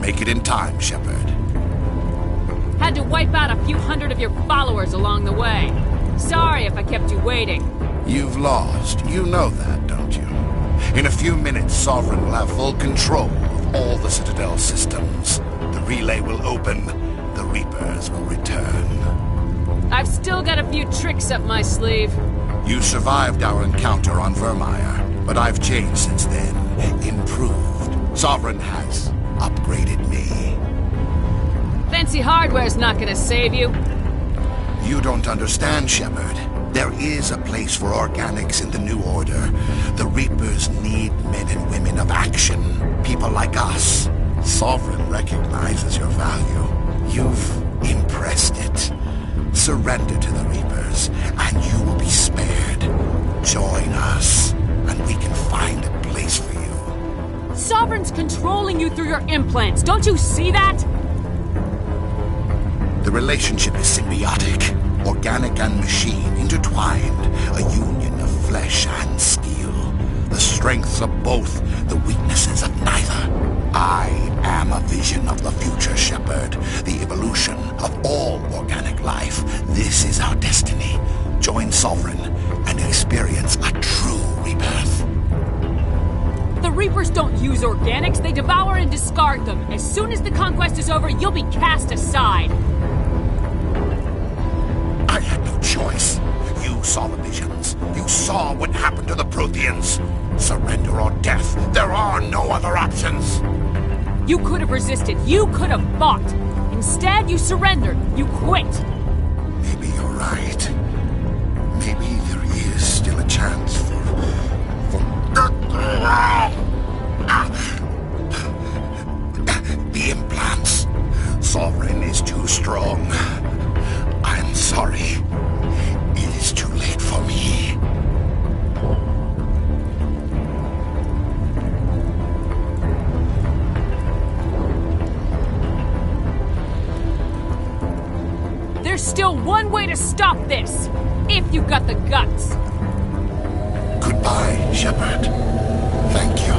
make it in time, Shepard. Had to wipe out a few hundred of your followers along the way. Sorry if I kept you waiting. You've lost. You know that, don't you? In a few minutes, Sovereign will have full control of all the Citadel systems. The relay will open. The Reapers will return. I've still got a few tricks up my sleeve. You survived our encounter on Vermeer, but I've changed since then. Improved. Sovereign has upgraded me. Fancy hardware's not gonna save you. You don't understand, Shepard. There is a place for organics in the New Order. The Reapers need men and women of action. People like us. Sovereign recognizes your value. You've impressed it. Surrender to the Reapers, and you will be spared. Join us, and we can find a place for you. Sovereign's controlling you through your implants. Don't you see that? The relationship is symbiotic. Organic and machine intertwined. A union of flesh and steel. The strengths of both, the weaknesses of neither. I am a vision of the future, Shepard. The evolution of all organic life. This is our destiny. Join Sovereign and experience a true rebirth. The Reapers don't use organics. They devour and discard them. As soon as the conquest is over, you'll be cast aside. I had no choice. You saw the visions. You saw what happened to the Protheans. Surrender or death. There are no other options. You could have resisted. You could have fought. Instead, you surrendered. You quit. Maybe you're right. Maybe there is still a chance for... The implants. Sovereign is too strong. I'm sorry. It is too late for me. There's still one way to stop this, if you've got the guts. Goodbye, Shepard. Thank you.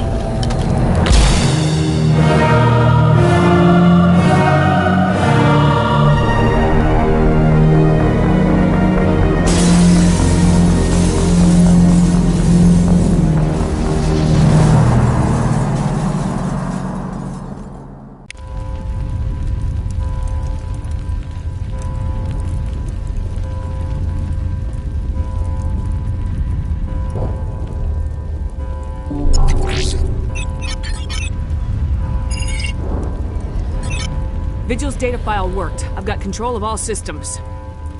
Vigil's data file worked. I've got control of all systems.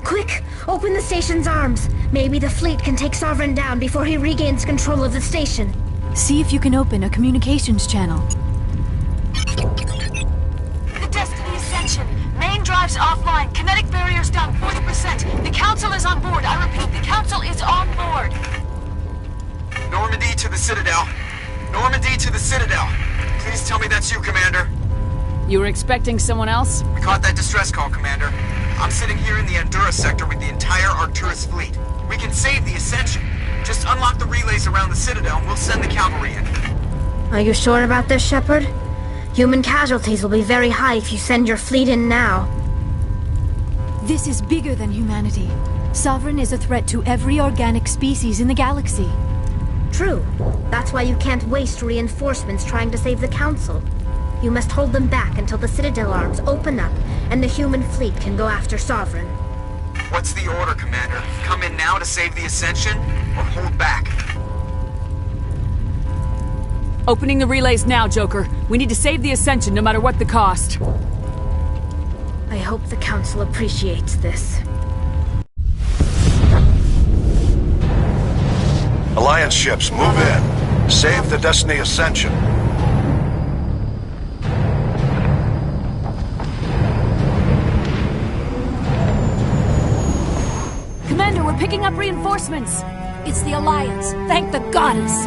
Quick! Open the station's arms. Maybe the fleet can take Sovereign down before he regains control of the station. See if you can open a communications channel. The Destiny Ascension. Main drives offline. Kinetic barriers down 40%. The Council is on board. I repeat, the Council is on board. Normandy to the Citadel. Normandy to the Citadel. Please tell me that's you, Commander. You were expecting someone else? We caught that distress call, Commander. I'm sitting here in the Andurra sector with the entire Arcturus fleet. We can save the Ascension. Just unlock the relays around the Citadel and we'll send the cavalry in. Are you sure about this, Shepard? Human casualties will be very high if you send your fleet in now. This is bigger than humanity. Sovereign is a threat to every organic species in the galaxy. True. That's why you can't waste reinforcements trying to save the Council. You must hold them back until the Citadel arms open up and the human fleet can go after Sovereign. What's the order, Commander? Come in now to save the Ascension, or hold back? Opening the relays now, Joker. We need to save the Ascension no matter what the cost. I hope the Council appreciates this. Alliance ships, move in. Save the Destiny Ascension. Commander, we're picking up reinforcements. It's the Alliance. Thank the goddess.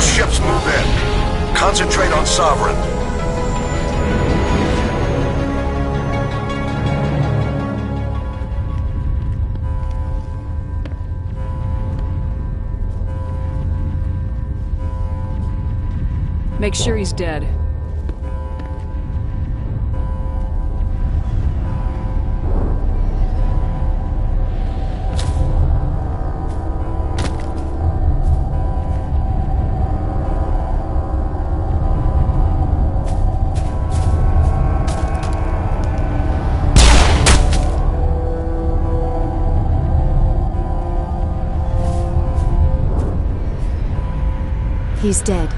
ships move in. Concentrate on Sovereign. Make sure he's dead. He's dead.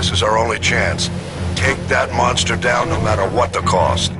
This is our only chance. Take that monster down no matter what the cost.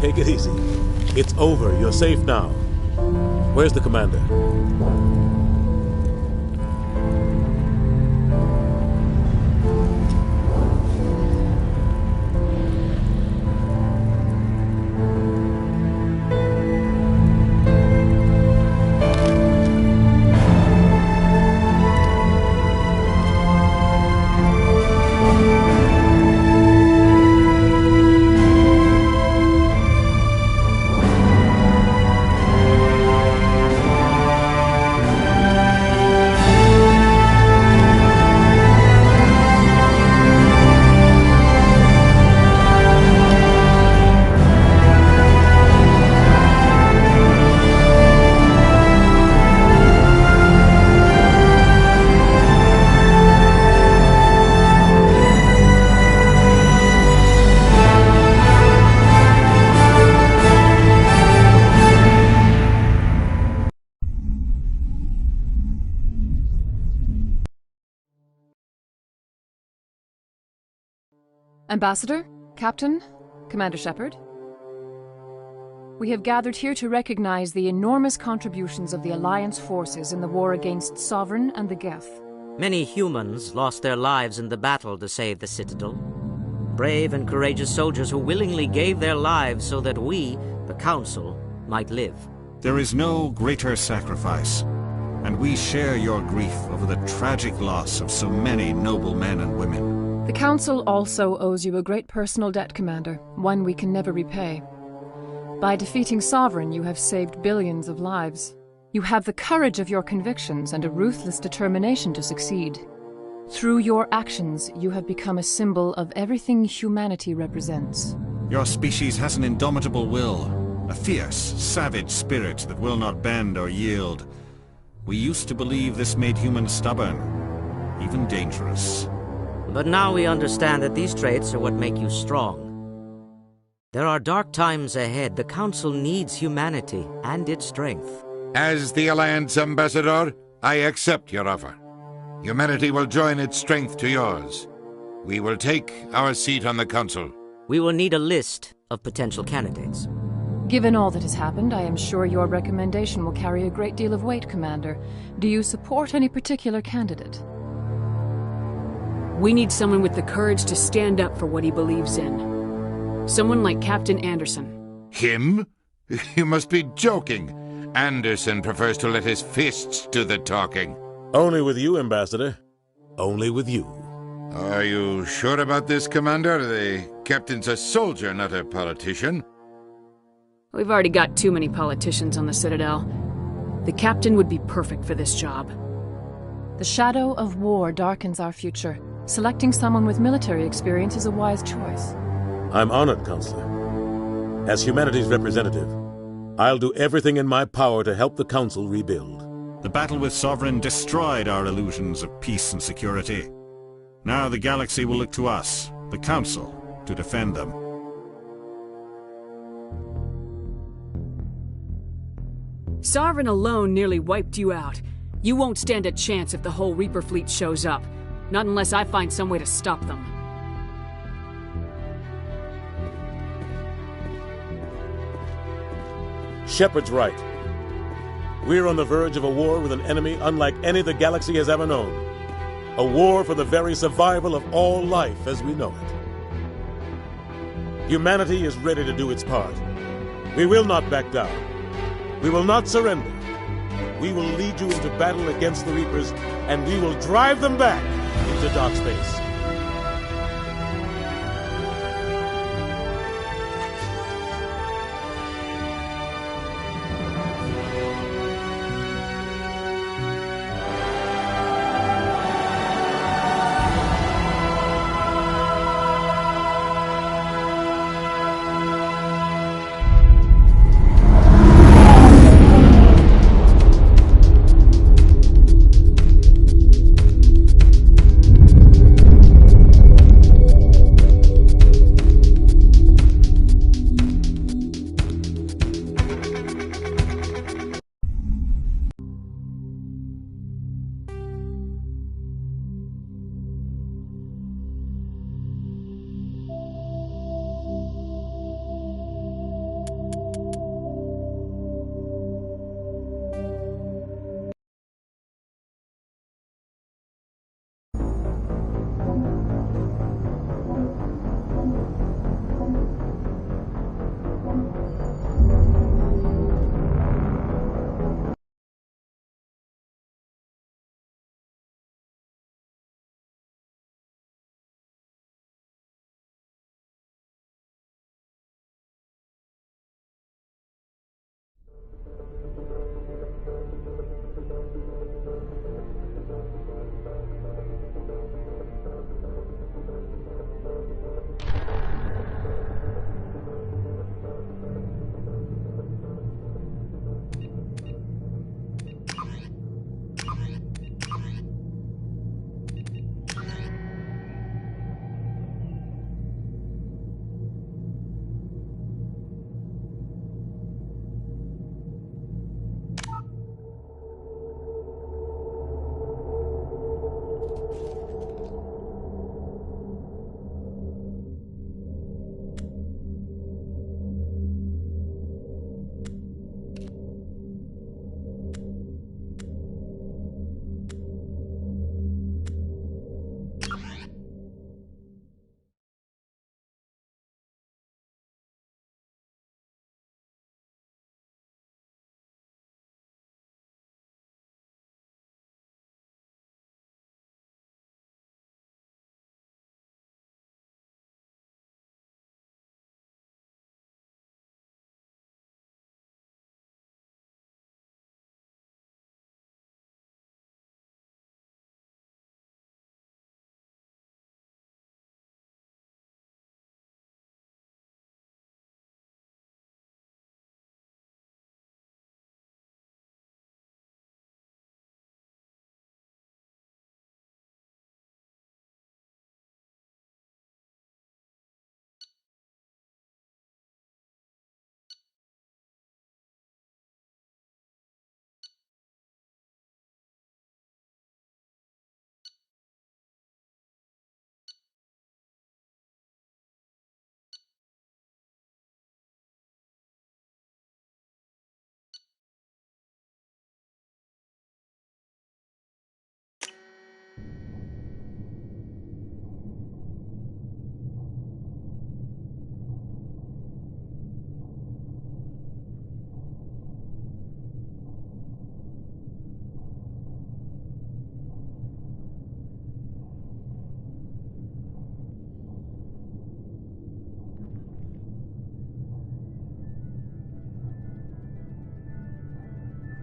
Take it easy. It's over. You're safe now. Where's the commander? Ambassador, Captain, Commander Shepard. We have gathered here to recognize the enormous contributions of the Alliance forces in the war against Sovereign and the Geth. Many humans lost their lives in the battle to save the Citadel. Brave and courageous soldiers who willingly gave their lives so that we, the Council, might live. There is no greater sacrifice, and we share your grief over the tragic loss of so many noble men and women. The Council also owes you a great personal debt, Commander, one we can never repay. By defeating Sovereign, you have saved billions of lives. You have the courage of your convictions and a ruthless determination to succeed. Through your actions, you have become a symbol of everything humanity represents. Your species has an indomitable will, a fierce, savage spirit that will not bend or yield. We used to believe this made humans stubborn, even dangerous. But now we understand that these traits are what make you strong. There are dark times ahead. The Council needs humanity and its strength. As the Alliance Ambassador, I accept your offer. Humanity will join its strength to yours. We will take our seat on the Council. We will need a list of potential candidates. Given all that has happened, I am sure your recommendation will carry a great deal of weight, Commander. Do you support any particular candidate? We need someone with the courage to stand up for what he believes in. Someone like Captain Anderson. Him? You must be joking. Anderson prefers to let his fists do the talking. Only with you, Ambassador. Only with you. Are you sure about this, Commander? The captain's a soldier, not a politician. We've already got too many politicians on the Citadel. The captain would be perfect for this job. The shadow of war darkens our future. Selecting someone with military experience is a wise choice. I'm honored, Counselor. As humanity's representative, I'll do everything in my power to help the Council rebuild. The battle with Sovereign destroyed our illusions of peace and security. Now the galaxy will look to us, the Council, to defend them. Sovereign alone nearly wiped you out. You won't stand a chance if the whole Reaper fleet shows up. Not unless I find some way to stop them. Shepard's right. We're on the verge of a war with an enemy unlike any the galaxy has ever known. A war for the very survival of all life as we know it. Humanity is ready to do its part. We will not back down. We will not surrender. We will lead you into battle against the Reapers, and we will drive them back into dark space.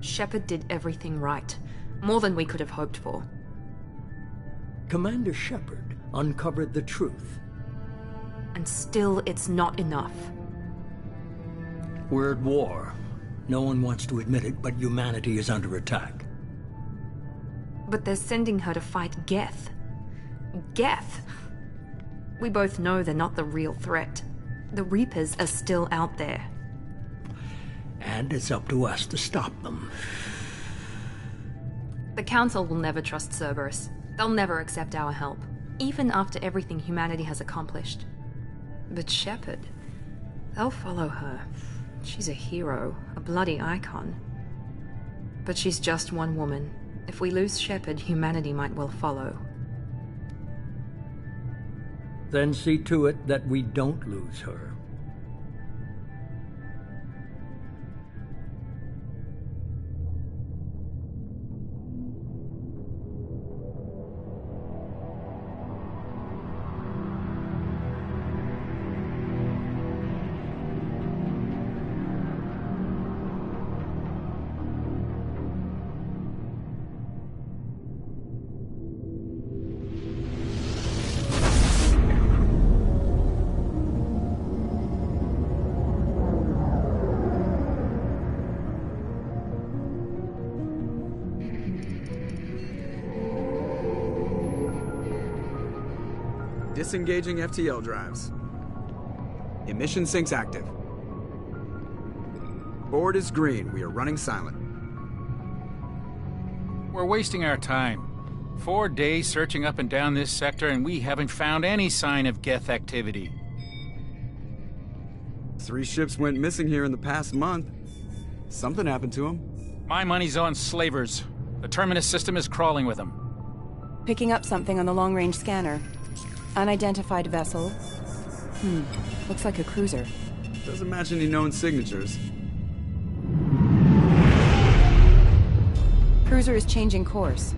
Shepard did everything right. More than we could have hoped for. Commander Shepard uncovered the truth. And still, it's not enough. We're at war. No one wants to admit it, but humanity is under attack. But they're sending her to fight Geth. Geth! We both know they're not the real threat. The Reapers are still out there. And it's up to us to stop them. The Council will never trust Cerberus. They'll never accept our help, even after everything humanity has accomplished. But Shepard, they'll follow her. She's a hero, a bloody icon. But she's just one woman. If we lose Shepard, humanity might well follow. Then see to it that we don't lose her. Disengaging FTL drives. Emission sinks active. Board is green. We are running silent. We're wasting our time. 4 days searching up and down this sector, and we haven't found any sign of Geth activity. 3 ships went missing here in the past month. Something happened to them. My money's on slavers. The Terminus system is crawling with them. Picking up something on the long-range scanner. Unidentified vessel. Looks like a cruiser. Doesn't match any known signatures. Cruiser is changing course.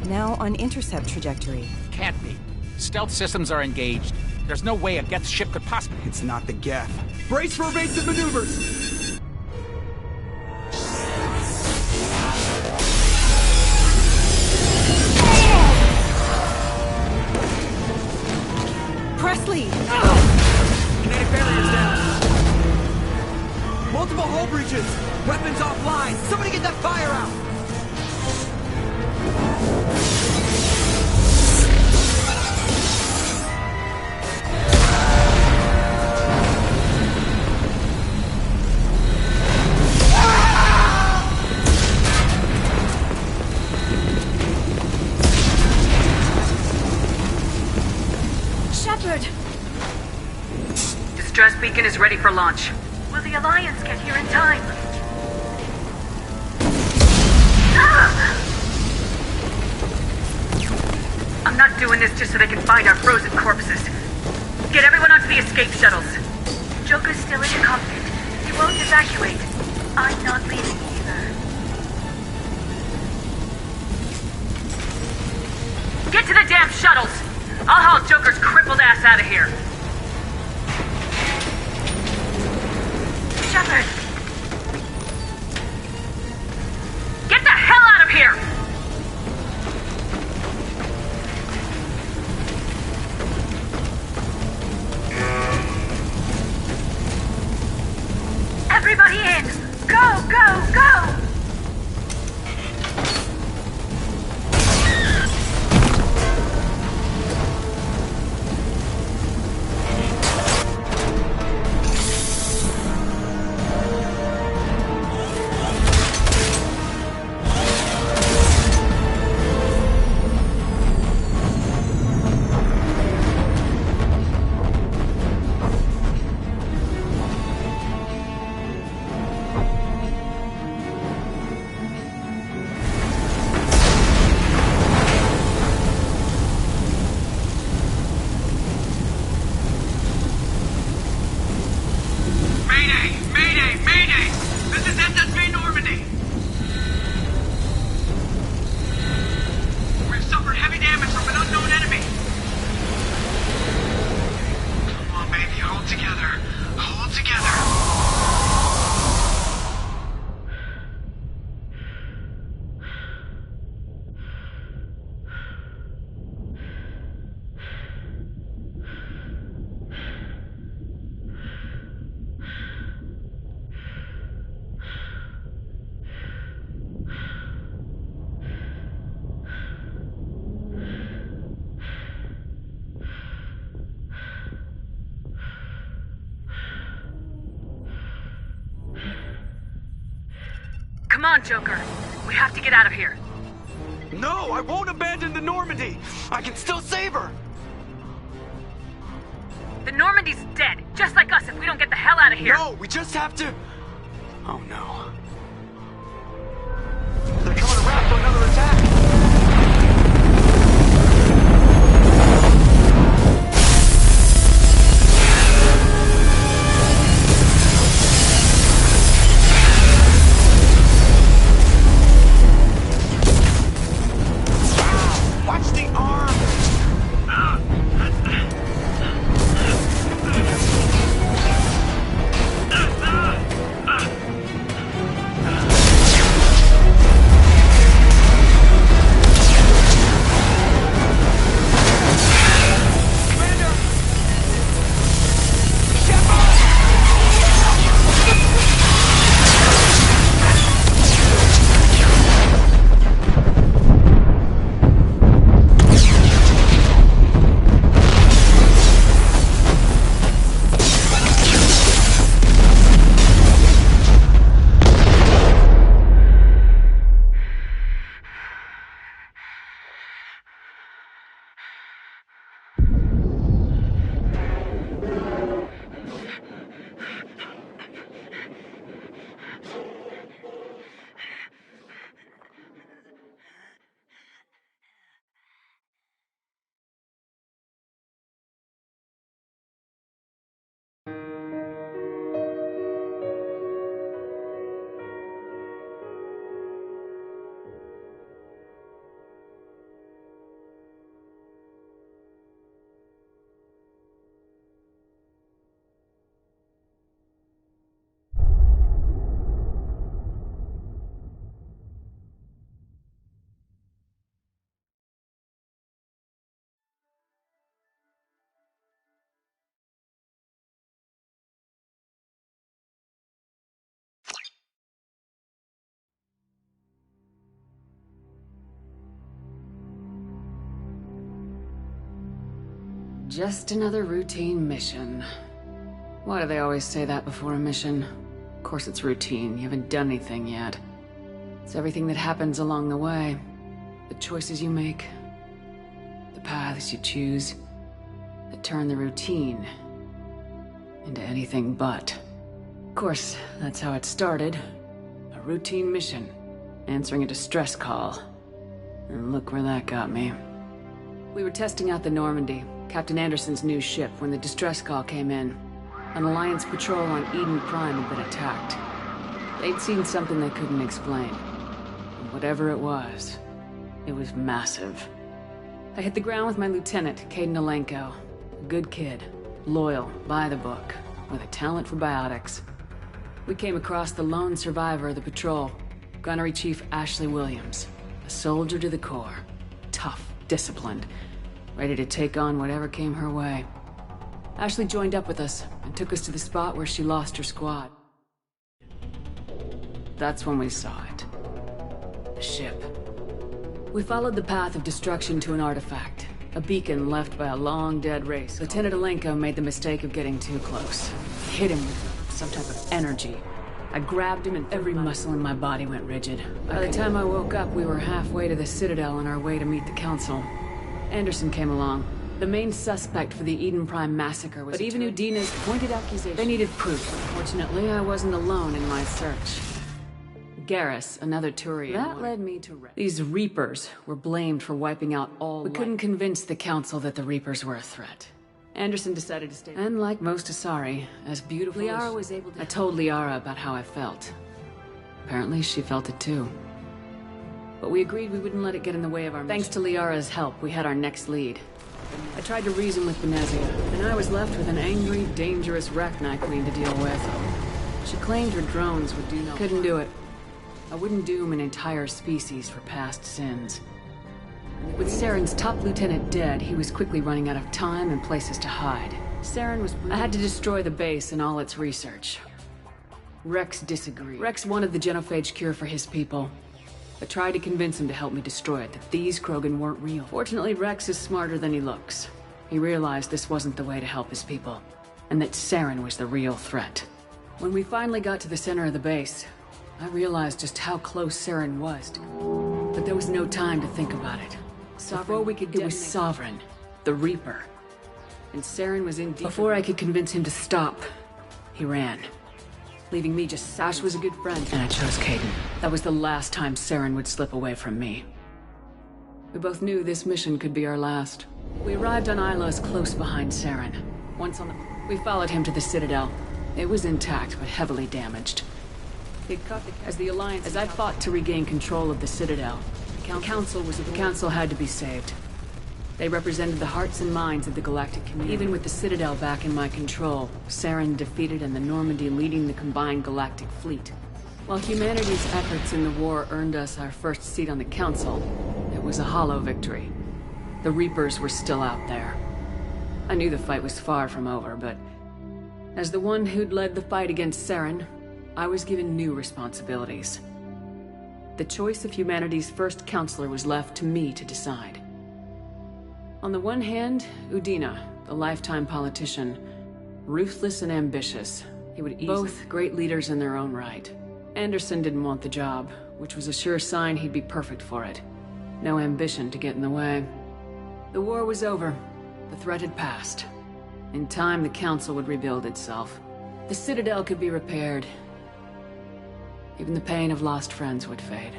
Now on intercept trajectory. Can't be. Stealth systems are engaged. There's no way a Geth ship could possibly... It's not the Geth. Brace for evasive maneuvers! Presley! Kinetic barriers down. Multiple hull breaches. Weapons offline. Somebody get that fire out. Distress beacon is ready for launch. Will the Alliance get here in time? I'm not doing this just so they can find our frozen corpses. Get everyone onto the escape shuttles. Joker's still in the cockpit. He won't evacuate. I'm not leaving either. Get to the damn shuttles! I'll haul Joker's crippled ass out of here. Shepard! Get the hell out of here! Everybody in! Go, go, go! Come on, Joker. We have to get out of here. No, I won't abandon the Normandy! I can still save her! The Normandy's dead, just like us if we don't get the hell out of here. No, we just have to... Oh no. They're coming around for another attack! Watch the arm! Just another routine mission. Why do they always say that before a mission? Of course it's routine. You haven't done anything yet. It's everything that happens along the way. The choices you make. The paths you choose. That turn the routine into anything but. Of course, that's how it started. A routine mission. Answering a distress call. And look where that got me. We were testing out the Normandy, Captain Anderson's new ship, when the distress call came in. An Alliance patrol on Eden Prime had been attacked. They'd seen something they couldn't explain. And whatever it was massive. I hit the ground with my lieutenant, Caden Alenko. A good kid, loyal, by the book, with a talent for biotics. We came across the lone survivor of the patrol, Gunnery Chief Ashley Williams. A soldier to the core. Tough, disciplined, ready to take on whatever came her way. Ashley joined up with us and took us to the spot where she lost her squad. That's when we saw it. The ship. We followed the path of destruction to an artifact. A beacon left by a long-dead race. Lieutenant Alenko made the mistake of getting too close. Hit him with some type of energy. I grabbed him and every muscle in my body went rigid. By the time I woke up, we were halfway to the Citadel on our way to meet the Council. Anderson came along. The main suspect for the Eden Prime massacre was... But even Udina's pointed accusation. They needed proof. Fortunately, I wasn't alone in my search. Garrus, another Turian. That led me to Rex. These Reapers were blamed for wiping out all life. We couldn't convince the Council that the Reapers were a threat. Anderson decided to stay. And like most Asari, as beautiful Liara was able to... I told Liara about how I felt. Apparently, she felt it too. But we agreed we wouldn't let it get in the way of our mission. Thanks to Liara's help, we had our next lead. I tried to reason with Benezia, and I was left with an angry, dangerous Rachni Queen to deal with. She claimed her drones would do no harm. Couldn't do it. I wouldn't doom an entire species for past sins. With Saren's top lieutenant dead, he was quickly running out of time and places to hide. Saren was... I had to destroy the base and all its research. Rex disagreed. Rex wanted the genophage cure for his people. I tried to convince him to help me destroy it, that these Krogan weren't real. Fortunately, Rex is smarter than he looks. He realized this wasn't the way to help his people, and that Saren was the real threat. When we finally got to the center of the base, I realized just how close Saren was. But there was no time to think about it. Before we could, it was Sovereign, the Reaper. And Saren was in deep. Before I could convince him to stop, he ran. Leaving me just Sash was a good friend, and I chose Caden. That was the last time Saren would slip away from me. We both knew this mission could be our last. We arrived on Ilos close behind Saren. We followed him to the Citadel. It was intact, but heavily damaged. As I fought to regain control of the Citadel, the Council had to be saved. They represented the hearts and minds of the galactic community. Even with the Citadel back in my control, Saren defeated and the Normandy leading the combined galactic fleet. While humanity's efforts in the war earned us our first seat on the Council, it was a hollow victory. The Reapers were still out there. I knew the fight was far from over, but as the one who'd led the fight against Saren, I was given new responsibilities. The choice of humanity's first counselor was left to me to decide. On the one hand, Udina, the lifetime politician, ruthless and ambitious. He would both great leaders in their own right. Anderson didn't want the job, which was a sure sign he'd be perfect for it. No ambition to get in the way. The war was over. The threat had passed. In time, the Council would rebuild itself. The Citadel could be repaired. Even the pain of lost friends would fade.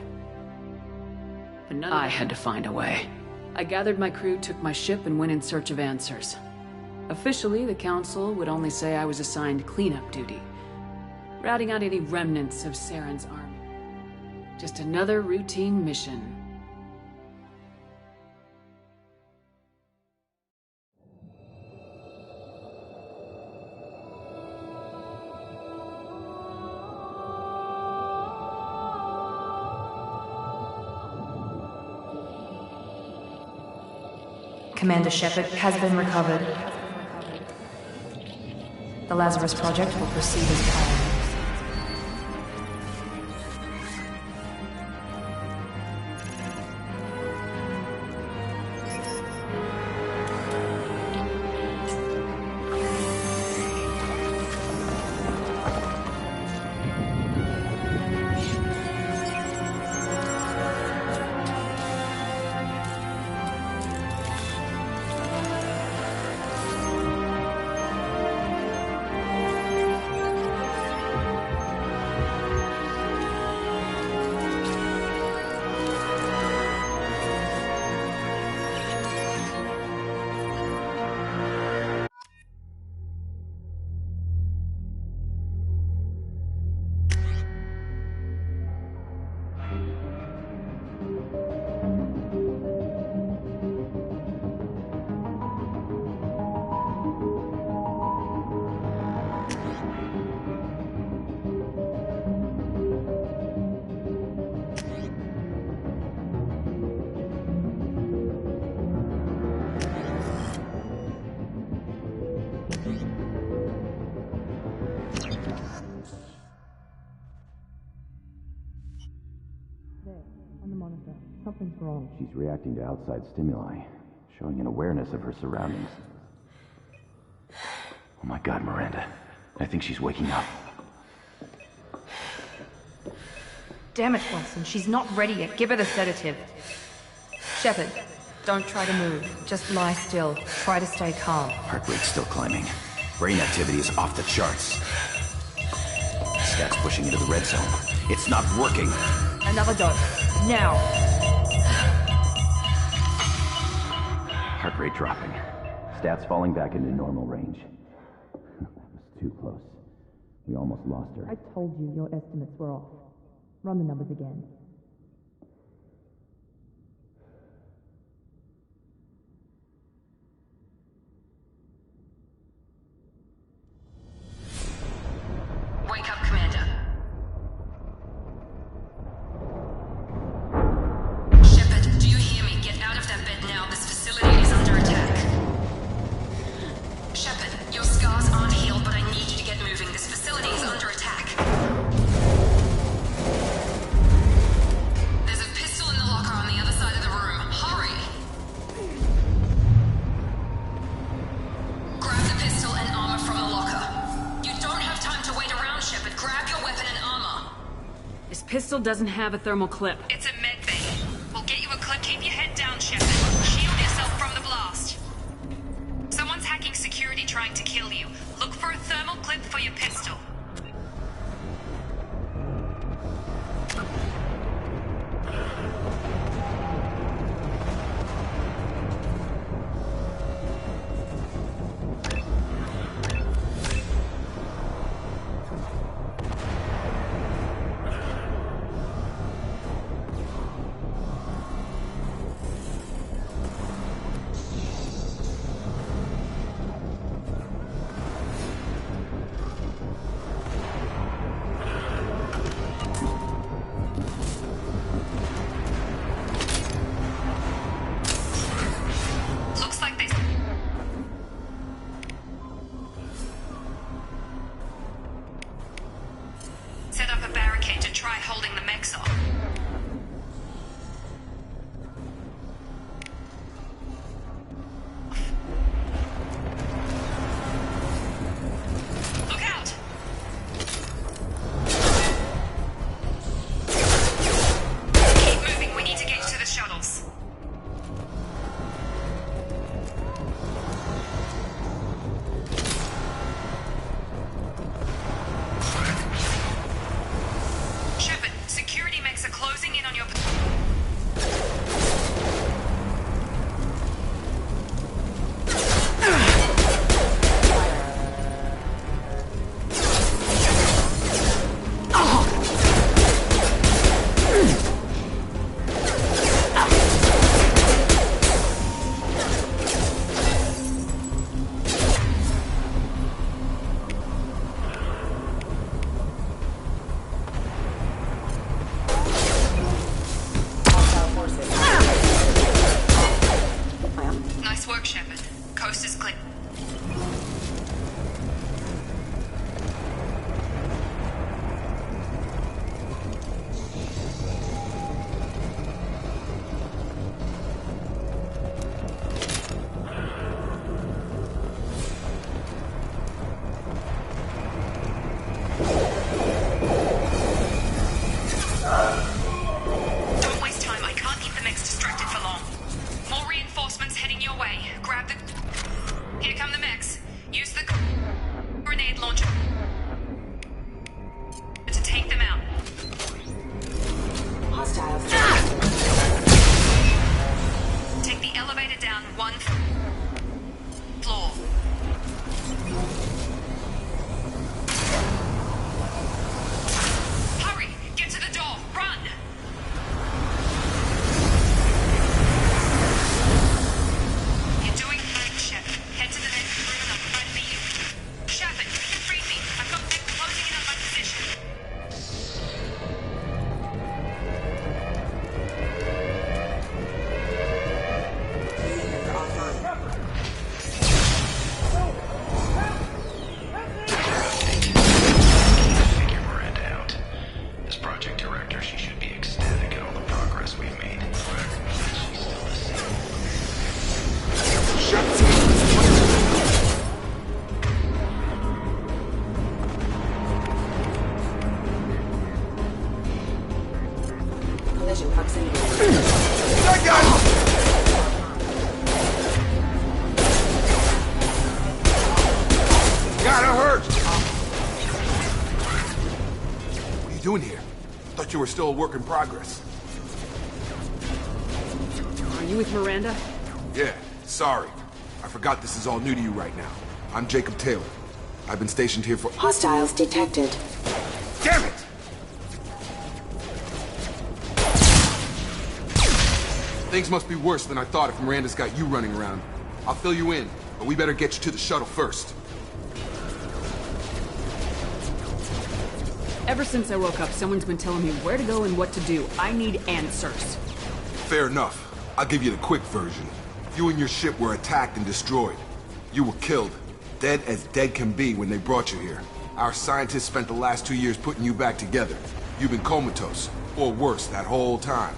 But I had to find a way. I gathered my crew, took my ship, and went in search of answers. Officially, the Council would only say I was assigned cleanup duty, routing out any remnants of Saren's army. Just another routine mission. Commander Shepard has been recovered. The Lazarus Project will proceed as planned. Something's wrong. She's reacting to outside stimuli, showing an awareness of her surroundings. Oh my God, Miranda. I think she's waking up. Damn it, Wilson. She's not ready yet. Give her the sedative. Shepard, don't try to move. Just lie still. Try to stay calm. Heart rate's still climbing. Brain activity is off the charts. Stats pushing into the red zone. It's not working. Another dose. Now. Heart rate dropping. Stats falling back into normal range. That was too close. We almost lost her. I told you your estimates were off. Run the numbers again. Wake up, Commander. Shepard, do you hear me? Get out of that bed now. This facility is under attack. Shepard, your scars aren't healed, but I need you to get moving. This facility is under attack. pistol doesn't have a thermal clip. It's a med bay. We'll get you a clip. Keep your head down, Shepard. Shield yourself from the blast. Someone's hacking security trying to kill you. Look for a thermal clip for your pistol. Doing here? Thought you were still a work in progress. Are you with Miranda? Yeah, sorry. I forgot this is all new to you right now. I'm Jacob Taylor. I've been stationed here for— Hostiles detected. Damn it! Things must be worse than I thought if Miranda's got you running around. I'll fill you in, but we better get you to the shuttle first. Ever since I woke up, someone's been telling me where to go and what to do. I need answers. Fair enough. I'll give you the quick version. You and your ship were attacked and destroyed. You were killed. Dead as dead can be when they brought you here. Our scientists spent the last 2 years putting you back together. You've been comatose, or worse, that whole time.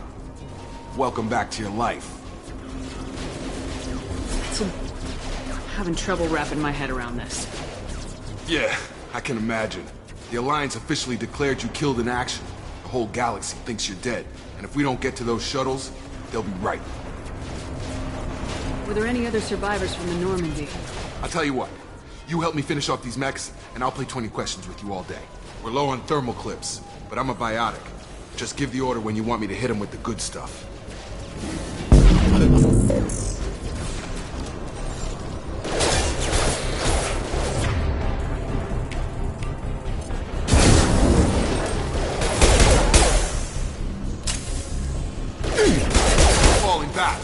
Welcome back to your life. I'm having trouble wrapping my head around this. Yeah, I can imagine. The Alliance officially declared you killed in action. A whole galaxy thinks you're dead. And if we don't get to those shuttles, they'll be right. Were there any other survivors from the Normandy? I'll tell you what. You help me finish off these mechs, and I'll play 20 questions with you all day. We're low on thermal clips, but I'm a biotic. Just give the order when you want me to hit them with the good stuff. Falling back.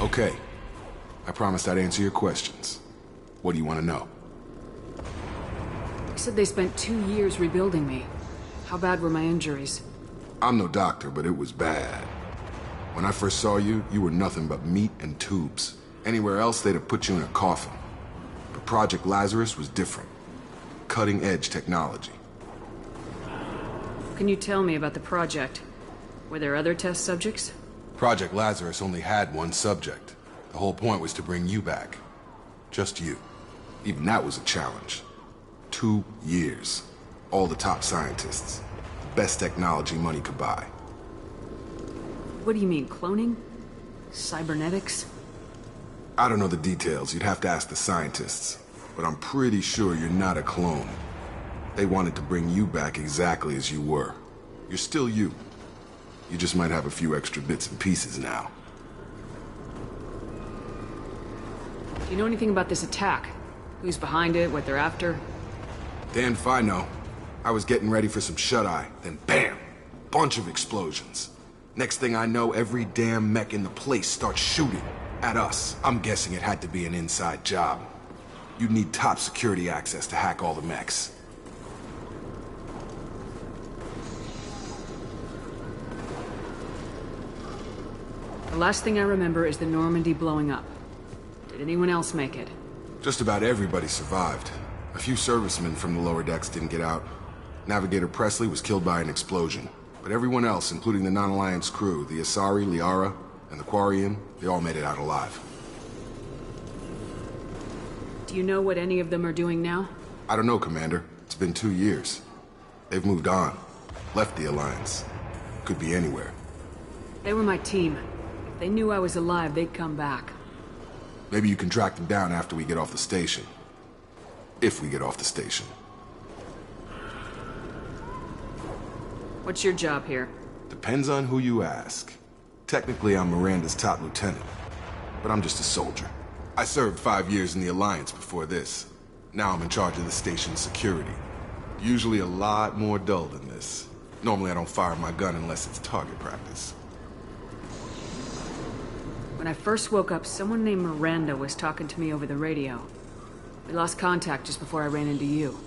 Okay. I promised I'd answer your questions. What do you want to know? You said they spent 2 years rebuilding me. How bad were my injuries? I'm no doctor, but it was bad. When I first saw you, you were nothing but meat and tubes. Anywhere else, they'd have put you in a coffin. But Project Lazarus was different. Cutting-edge technology. Can you tell me about the project? Were there other test subjects? Project Lazarus only had one subject. The whole point was to bring you back. Just you. Even that was a challenge. 2 years. All the top scientists. The best technology money could buy. What do you mean, cloning? Cybernetics? I don't know the details. You'd have to ask the scientists. But I'm pretty sure you're not a clone. They wanted to bring you back exactly as you were. You're still you. You just might have a few extra bits and pieces now. Do you know anything about this attack? Who's behind it, what they're after? Damned if I know. I was getting ready for some shut-eye, then bam! Bunch of explosions. Next thing I know, every damn mech in the place starts shooting at us. I'm guessing it had to be an inside job. You'd need top security access to hack all the mechs. The last thing I remember is the Normandy blowing up. Did anyone else make it? Just about everybody survived. A few servicemen from the lower decks didn't get out. Navigator Presley was killed by an explosion. But everyone else, including the non-Alliance crew, the Asari, Liara, and the Quarian, they all made it out alive. Do you know what any of them are doing now? I don't know, Commander. It's been 2 years. They've moved on. Left the Alliance. Could be anywhere. They were my team. If they knew I was alive, they'd come back. Maybe you can track them down after we get off the station. If we get off the station. What's your job here? Depends on who you ask. Technically, I'm Miranda's top lieutenant. But I'm just a soldier. I served 5 years in the Alliance before this. Now I'm in charge of the station's security. Usually a lot more dull than this. Normally I don't fire my gun unless it's target practice. When I first woke up, someone named Miranda was talking to me over the radio. We lost contact just before I ran into you.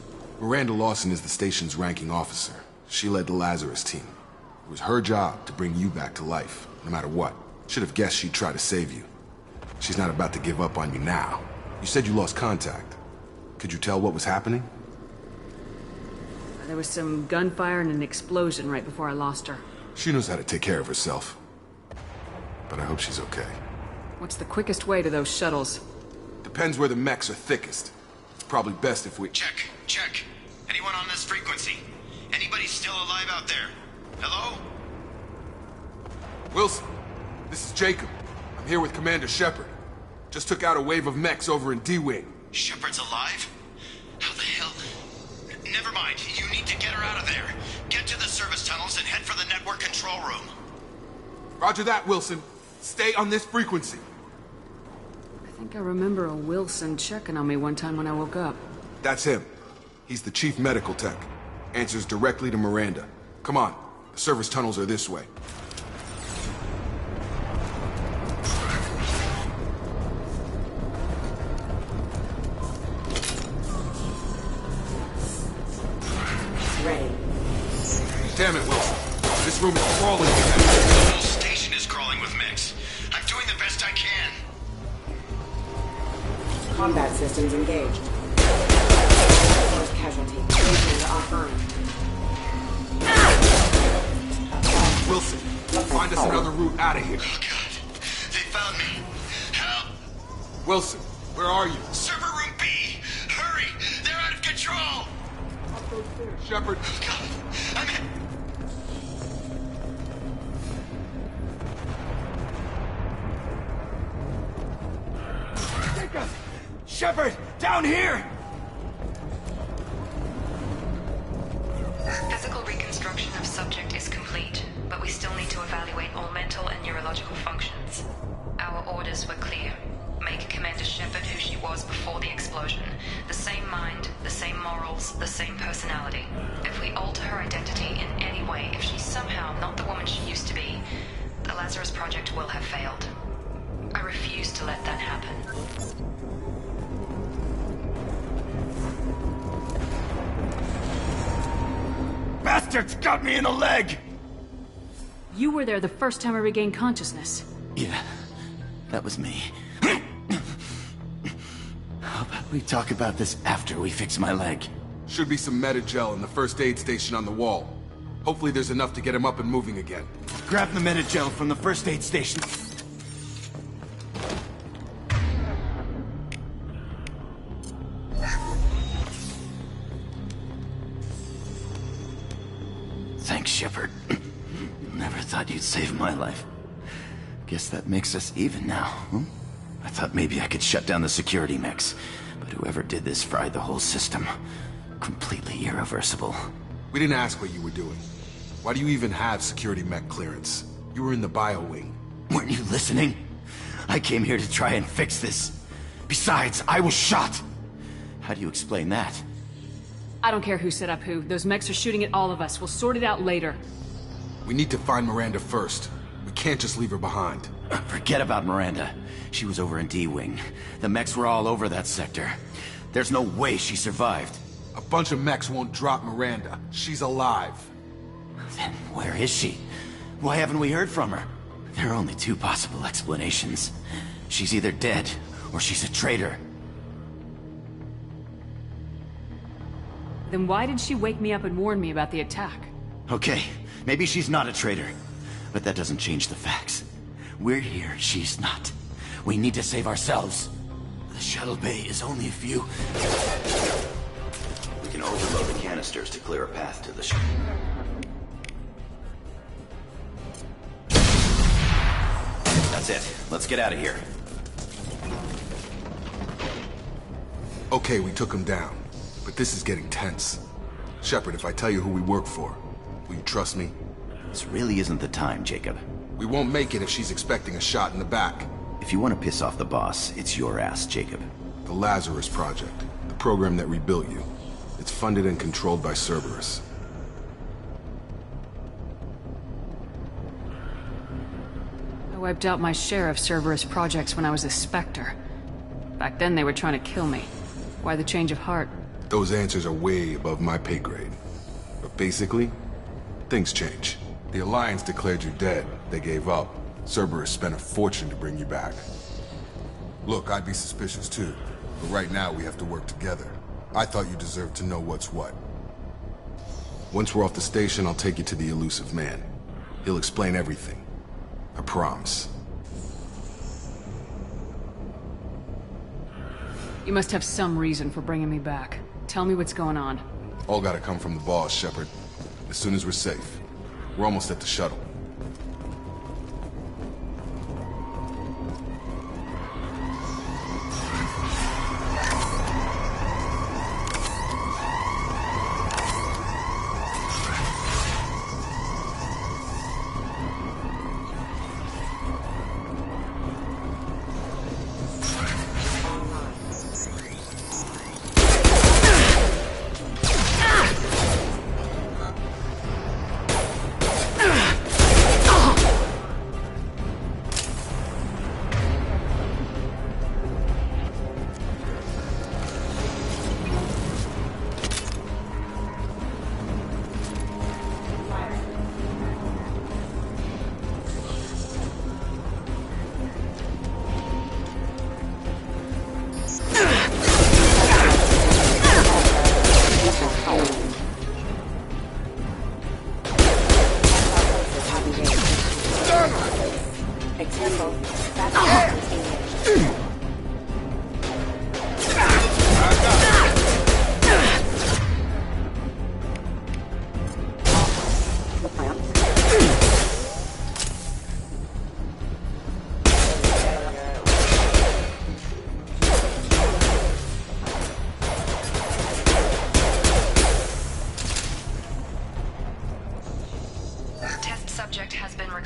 Miranda Lawson is the station's ranking officer. She led the Lazarus team. It was her job to bring you back to life, no matter what. Should have guessed she'd try to save you. She's not about to give up on you now. You said you lost contact. Could you tell what was happening? There was some gunfire and an explosion right before I lost her. She knows how to take care of herself. But I hope she's okay. What's the quickest way to those shuttles? Depends where the mechs are thickest. It's probably best if we... Check. Anyone on this frequency? Anybody still alive out there? Hello? Wilson, this is Jacob. I'm here with Commander Shepard. Just took out a wave of mechs over in D-Wing. Shepard's alive? How the hell? Never mind. You need to get her out of there. Get to the service tunnels and head for the network control room. Roger that, Wilson. Stay on this frequency. I think I remember a Wilson checking on me one time when I woke up. That's him. He's the chief medical tech. Answers directly to Miranda. Come on. The service tunnels are this way. Ready. Damn it, Wilson. This room is crawling with The mechs. whole station is crawling with mechs. I'm doing the best I can. Combat systems engaged. First casualty. Radios offline. Wilson, find us another route out of here. Oh, God. They found me. Help! Wilson, where are you? Server room B! Hurry! They're out of control! Shepard. I'm in. Shepard, down here! Physical reconstruction of subject is complete, but we still need to evaluate all mental and neurological functions. Our orders were clear. Make Commander Shepard who she was before the explosion. The same mind, the same morals, the same personality. If we alter her identity in any way, if she's somehow not the woman she used to be, the Lazarus Project will have failed. I refuse to let that happen. Bastards got me in the leg! You were there the first time I regained consciousness. Yeah, that was me. How about we talk about this after we fix my leg? Should be some Medi-gel in the first aid station on the wall. Hopefully there's enough to get him up and moving again. Grab the Medi-gel from the first aid station. Thanks, Shepard. Never thought you'd save my life. Guess that makes us even now, huh? I thought maybe I could shut down the security mechs, but whoever did this fried the whole system. Completely irreversible. We didn't ask what you were doing. Why do you even have security mech clearance? You were in the bio wing. Weren't you listening? I came here to try and fix this. Besides, I was shot. How do you explain that? I don't care who set up who. Those mechs are shooting at all of us. We'll sort it out later. We need to find Miranda first. We can't just leave her behind. Forget about Miranda. She was over in D-Wing. The mechs were all over that sector. There's no way she survived. A bunch of mechs won't drop Miranda. She's alive. Then where is she? Why haven't we heard from her? There are only two possible explanations. She's either dead, or she's a traitor. Then why did she wake me up and warn me about the attack? Okay, maybe she's not a traitor. But that doesn't change the facts. We're here, she's not. We need to save ourselves. The shuttle bay is only a few... We can overload the canisters to clear a path to the ship. That's it. Let's get out of here. Okay, we took him down. But this is getting tense. Shepard, if I tell you who we work for, will you trust me? This really isn't the time, Jacob. We won't make it if she's expecting a shot in the back. If you want to piss off the boss, it's your ass, Jacob. The Lazarus Project, the program that rebuilt you. It's funded and controlled by Cerberus. I wiped out my share of Cerberus projects when I was a Spectre. Back then they were trying to kill me. Why the change of heart? Those answers are way above my pay grade. But basically, things change. The Alliance declared you dead. They gave up. Cerberus spent a fortune to bring you back. Look, I'd be suspicious too. But right now we have to work together. I thought you deserved to know what's what. Once we're off the station, I'll take you to the elusive man. He'll explain everything. I promise. You must have some reason for bringing me back. Tell me what's going on. All gotta come from the boss, Shepard. As soon as we're safe. We're almost at the shuttle.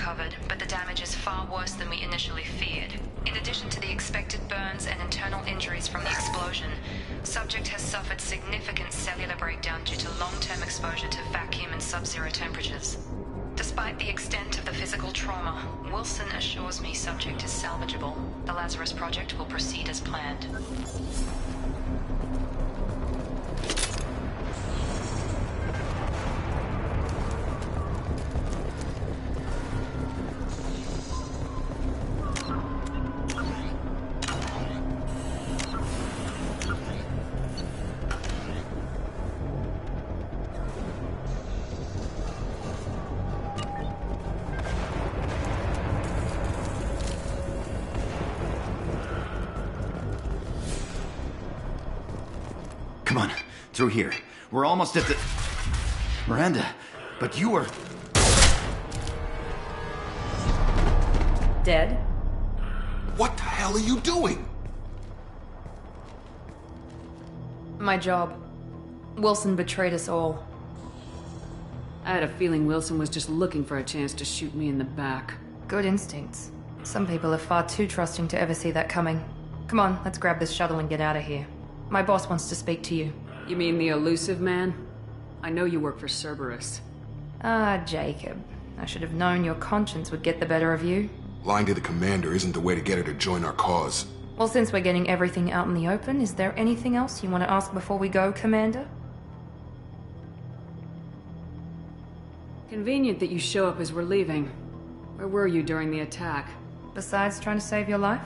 recovered, but the damage is far worse than we initially feared. In addition to the expected burns and internal injuries from the explosion, subject has suffered significant cellular breakdown due to long-term exposure to vacuum and sub-zero temperatures. Despite the extent of the physical trauma, Wilson assures me subject is salvageable. The Lazarus Project will proceed as planned. Come on, through here. We're almost at the... Miranda, but you were... Dead? What the hell are you doing? My job. Wilson betrayed us all. I had a feeling Wilson was just looking for a chance to shoot me in the back. Good instincts. Some people are far too trusting to ever see that coming. Come on, let's grab this shuttle and get out of here. My boss wants to speak to you. You mean the elusive man? I know you work for Cerberus. Ah, Jacob. I should have known your conscience would get the better of you. Lying to the commander isn't the way to get her to join our cause. Well, since we're getting everything out in the open, is there anything else you want to ask before we go, Commander? Convenient that you show up as we're leaving. Where were you during the attack? Besides trying to save your life?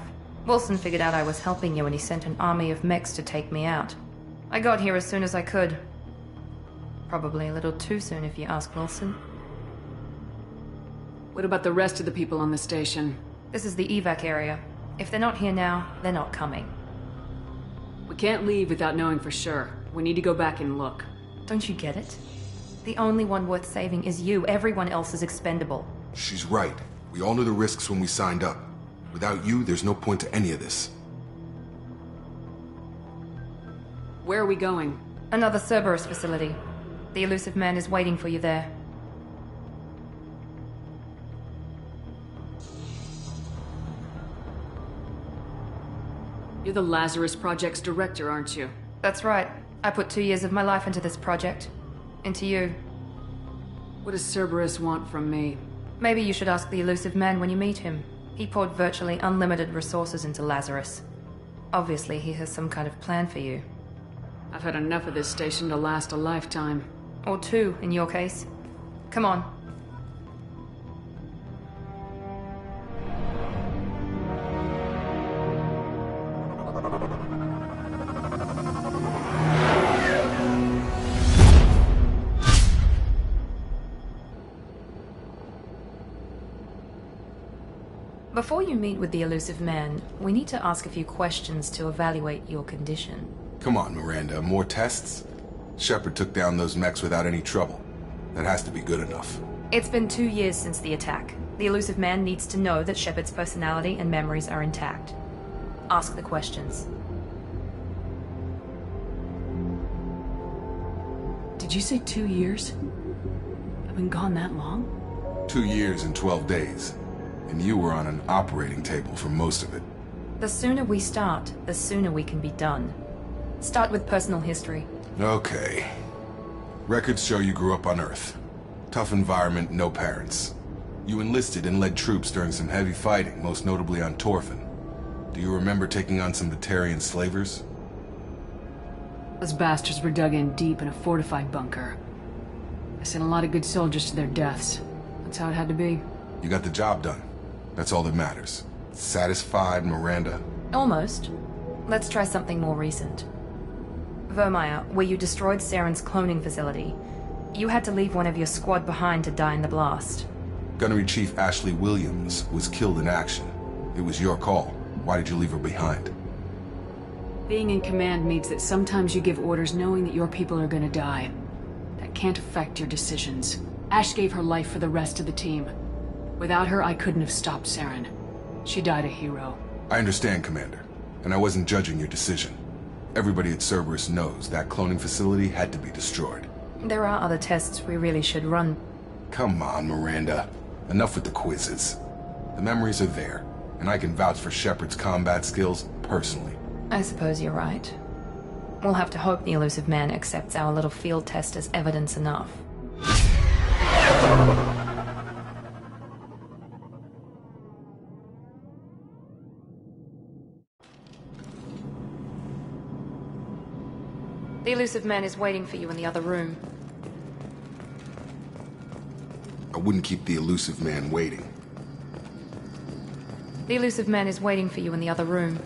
Wilson figured out I was helping you and he sent an army of mechs to take me out. I got here as soon as I could. Probably a little too soon if you ask Wilson. What about the rest of the people on the station? This is the evac area. If they're not here now, they're not coming. We can't leave without knowing for sure. We need to go back and look. Don't you get it? The only one worth saving is you. Everyone else is expendable. She's right. We all knew the risks when we signed up. Without you, there's no point to any of this. Where are we going? Another Cerberus facility. The elusive man is waiting for you there. You're the Lazarus Project's director, aren't you? That's right. I put 2 years of my life into this project. Into you. What does Cerberus want from me? Maybe you should ask the elusive man when you meet him. He poured virtually unlimited resources into Lazarus. Obviously, he has some kind of plan for you. I've had enough of this station to last a lifetime. Or 2, in your case. Come on. Before you meet with the elusive man, we need to ask a few questions to evaluate your condition. Come on, Miranda, more tests? Shepard took down those mechs without any trouble. That has to be good enough. It's been 2 years since the attack. The elusive man needs to know that Shepard's personality and memories are intact. Ask the questions. Did you say 2 years? I've been gone that long? 2 years and 12 days. And you were on an operating table for most of it. The sooner we start, the sooner we can be done. Start with personal history. Okay. Records show you grew up on Earth. Tough environment, no parents. You enlisted and led troops during some heavy fighting, most notably on Torfin. Do you remember taking on some Batarian slavers? Those bastards were dug in deep in a fortified bunker. I sent a lot of good soldiers to their deaths. That's how it had to be. You got the job done. That's all that matters. Satisfied, Miranda? Almost. Let's try something more recent. Vermeer, where you destroyed Saren's cloning facility. You had to leave one of your squad behind to die in the blast. Gunnery Chief Ashley Williams was killed in action. It was your call. Why did you leave her behind? Being in command means that sometimes you give orders knowing that your people are gonna die. That can't affect your decisions. Ash gave her life for the rest of the team. Without her, I couldn't have stopped Saren. She died a hero. I understand, Commander. And I wasn't judging your decision. Everybody at Cerberus knows that cloning facility had to be destroyed. There are other tests we really should run. Come on, Miranda. Enough with the quizzes. The memories are there, and I can vouch for Shepard's combat skills personally. I suppose you're right. We'll have to hope the elusive man accepts our little field test as evidence enough. The elusive man is waiting for you in the other room. I wouldn't keep the elusive man waiting. The elusive man is waiting for you in the other room.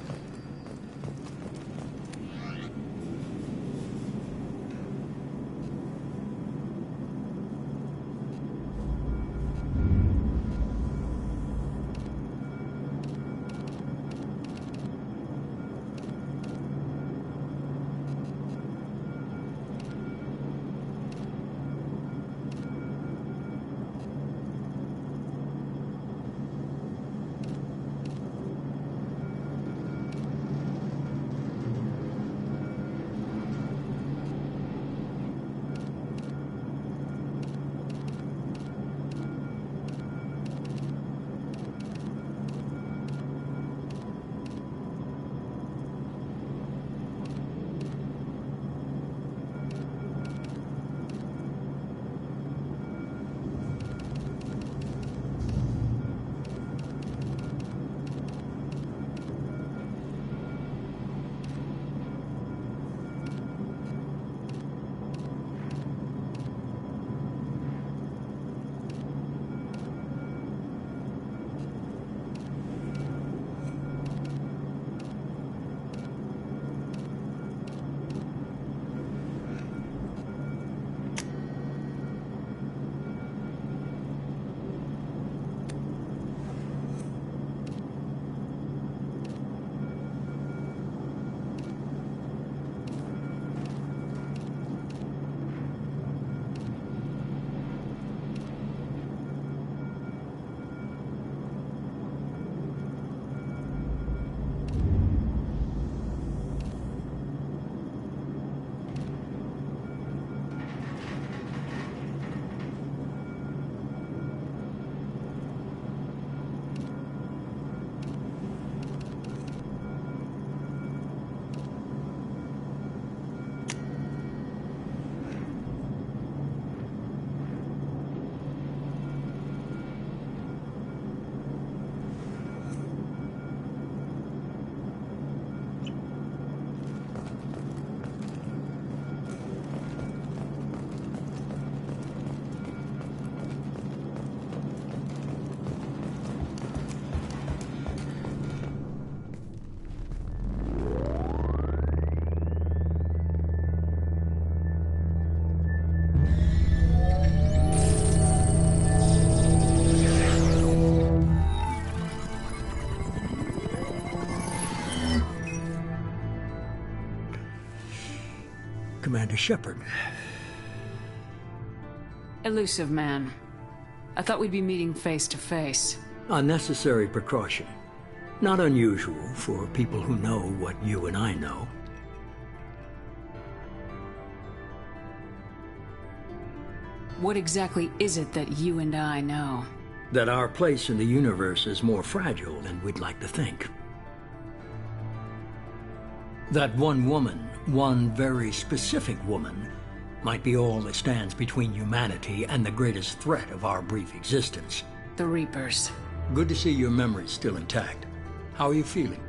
Commander Shepard. Elusive man. I thought we'd be meeting face to face. A necessary precaution. Not unusual for people who know what you and I know. What exactly is it that you and I know? That our place in the universe is more fragile than we'd like to think. That one woman, one very specific woman, might be all that stands between humanity and the greatest threat of our brief existence. The Reapers. Good to see your memory's still intact. How are you feeling?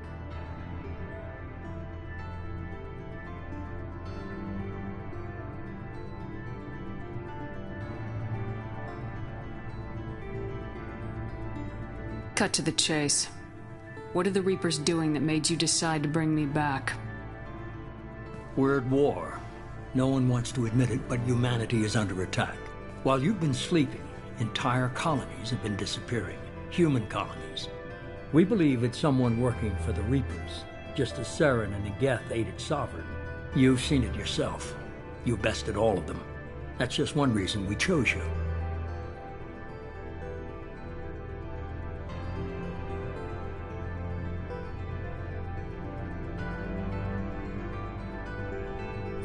Cut to the chase. What are the Reapers doing that made you decide to bring me back? We're at war. No one wants to admit it, but humanity is under attack. While you've been sleeping, entire colonies have been disappearing. Human colonies. We believe it's someone working for the Reapers, just as Saren and Negeth aided Sovereign. You've seen it yourself. You bested all of them. That's just one reason we chose you.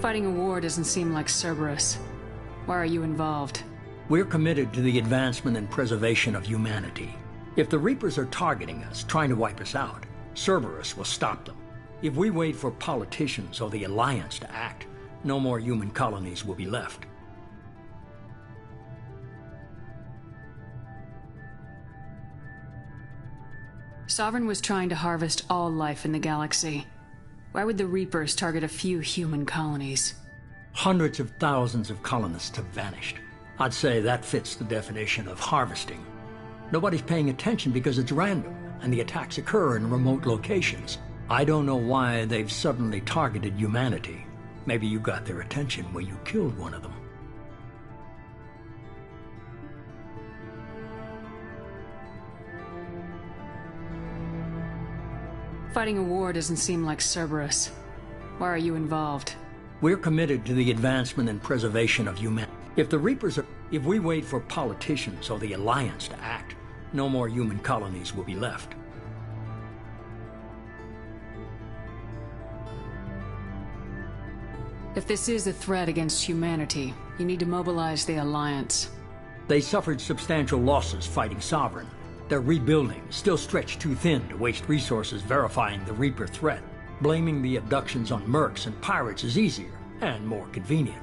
Fighting a war doesn't seem like Cerberus. Why are you involved? We're committed to the advancement and preservation of humanity. If the Reapers are targeting us, trying to wipe us out, Cerberus will stop them. If we wait for politicians or the Alliance to act, no more human colonies will be left. Sovereign was trying to harvest all life in the galaxy. Why would the Reapers target a few human colonies? Hundreds of thousands of colonists have vanished. I'd say that fits the definition of harvesting. Nobody's paying attention because it's random, and the attacks occur in remote locations. I don't know why they've suddenly targeted humanity. Maybe you got their attention when you killed one of them. Fighting a war doesn't seem like Cerberus. Why are you involved? We're committed to the advancement and preservation of humanity. If we wait for politicians or the Alliance to act, no more human colonies will be left. If this is a threat against humanity, you need to mobilize the Alliance. They suffered substantial losses fighting Sovereign. They're rebuilding, still stretched too thin to waste resources verifying the Reaper threat. Blaming the abductions on mercs and pirates is easier and more convenient.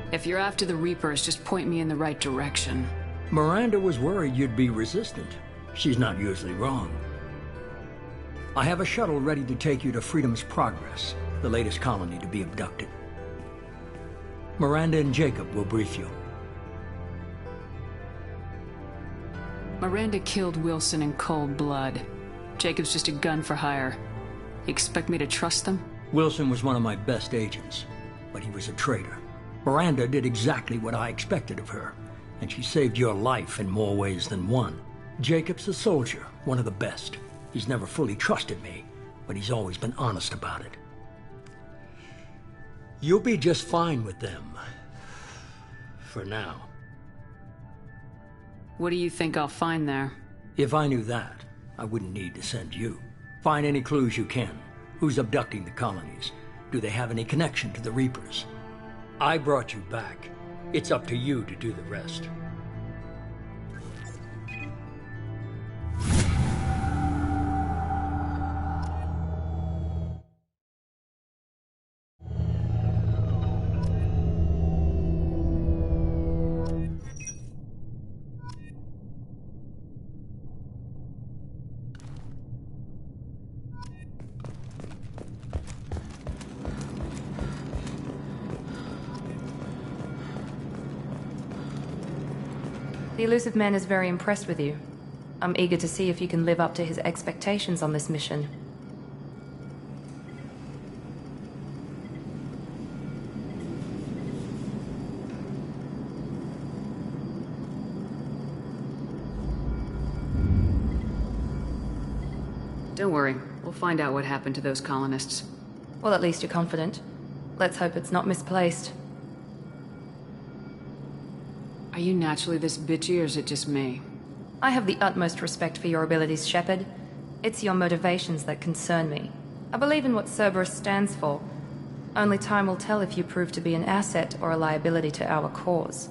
If you're after the Reapers, just point me in the right direction. Miranda was worried you'd be resistant. She's not usually wrong. I have a shuttle ready to take you to Freedom's Progress, the latest colony to be abducted. Miranda and Jacob will brief you. Miranda killed Wilson in cold blood. Jacob's just a gun for hire. You expect me to trust them? Wilson was one of my best agents, but he was a traitor. Miranda did exactly what I expected of her, and she saved your life in more ways than one. Jacob's a soldier, one of the best. He's never fully trusted me, but he's always been honest about it. You'll be just fine with them. For now. What do you think I'll find there? If I knew that, I wouldn't need to send you. Find any clues you can. Who's abducting the colonies? Do they have any connection to the Reapers? I brought you back. It's up to you to do the rest. The elusive man is very impressed with you. I'm eager to see if you can live up to his expectations on this mission. Don't worry. We'll find out what happened to those colonists. Well, at least you're confident. Let's hope it's not misplaced. Are you naturally this bitchy, or is it just me? I have the utmost respect for your abilities, Shepard. It's your motivations that concern me. I believe in what Cerberus stands for. Only time will tell if you prove to be an asset or a liability to our cause.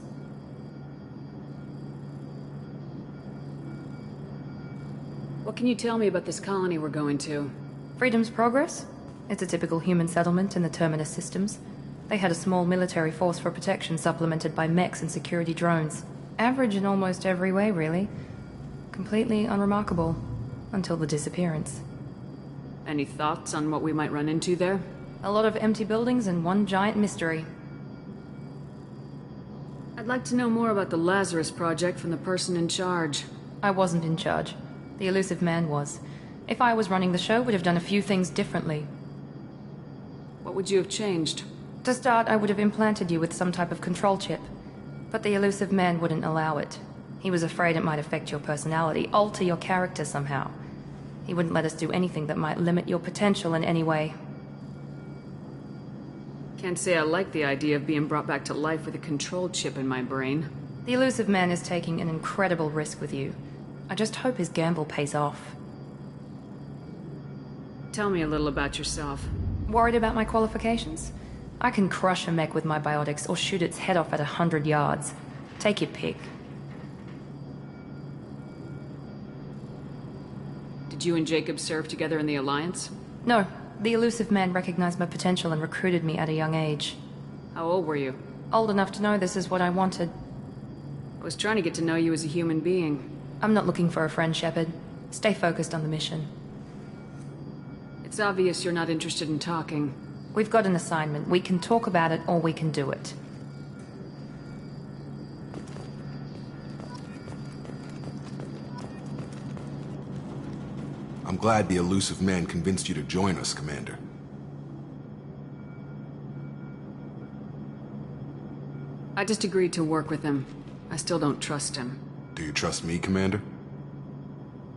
What can you tell me about this colony we're going to? Freedom's Progress? It's a typical human settlement in the Terminus systems. They had a small military force for protection supplemented by mechs and security drones. Average in almost every way, really. Completely unremarkable. Until the disappearance. Any thoughts on what we might run into there? A lot of empty buildings and one giant mystery. I'd like to know more about the Lazarus Project from the person in charge. I wasn't in charge. The elusive man was. If I was running the show, would have done a few things differently. What would you have changed? To start, I would have implanted you with some type of control chip. But the elusive man wouldn't allow it. He was afraid it might affect your personality, alter your character somehow. He wouldn't let us do anything that might limit your potential in any way. Can't say I like the idea of being brought back to life with a control chip in my brain. The elusive man is taking an incredible risk with you. I just hope his gamble pays off. Tell me a little about yourself. Worried about my qualifications? I can crush a mech with my biotics or shoot its head off at 100 yards. Take your pick. Did you and Jacob serve together in the Alliance? No. The elusive man recognized my potential and recruited me at a young age. How old were you? Old enough to know this is what I wanted. I was trying to get to know you as a human being. I'm not looking for a friend, Shepard. Stay focused on the mission. It's obvious you're not interested in talking. We've got an assignment. We can talk about it, or we can do it. I'm glad the elusive man convinced you to join us, Commander. I just agreed to work with him. I still don't trust him. Do you trust me, Commander?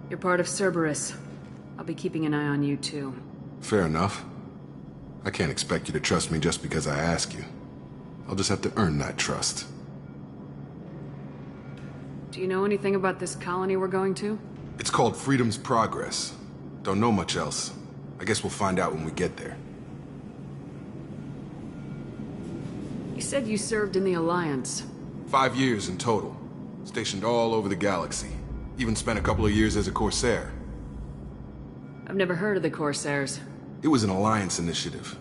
You're part of Cerberus. I'll be keeping an eye on you, too. Fair enough. I can't expect you to trust me just because I ask you. I'll just have to earn that trust. Do you know anything about this colony we're going to? It's called Freedom's Progress. Don't know much else. I guess we'll find out when we get there. You said you served in the Alliance. 5 years in total. Stationed all over the galaxy. Even spent a couple of years as a Corsair. I've never heard of the Corsairs. It was an Alliance initiative.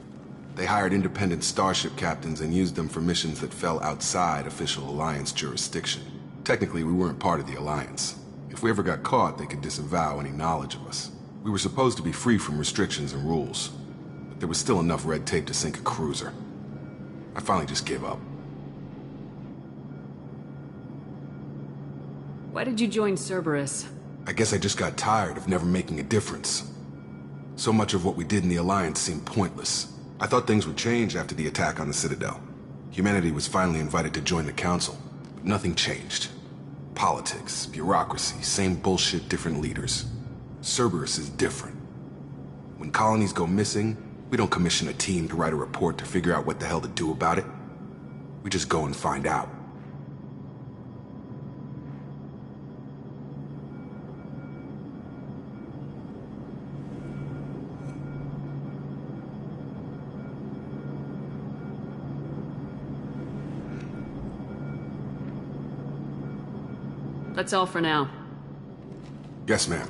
They hired independent starship captains and used them for missions that fell outside official Alliance jurisdiction. Technically, we weren't part of the Alliance. If we ever got caught, they could disavow any knowledge of us. We were supposed to be free from restrictions and rules, but there was still enough red tape to sink a cruiser. I finally just gave up. Why did you join Cerberus? I guess I just got tired of never making a difference. So much of what we did in the Alliance seemed pointless. I thought things would change after the attack on the Citadel. Humanity was finally invited to join the Council, but nothing changed. Politics, bureaucracy, same bullshit, different leaders. Cerberus is different. When colonies go missing, we don't commission a team to write a report to figure out what the hell to do about it. We just go and find out. That's all for now. Yes, ma'am.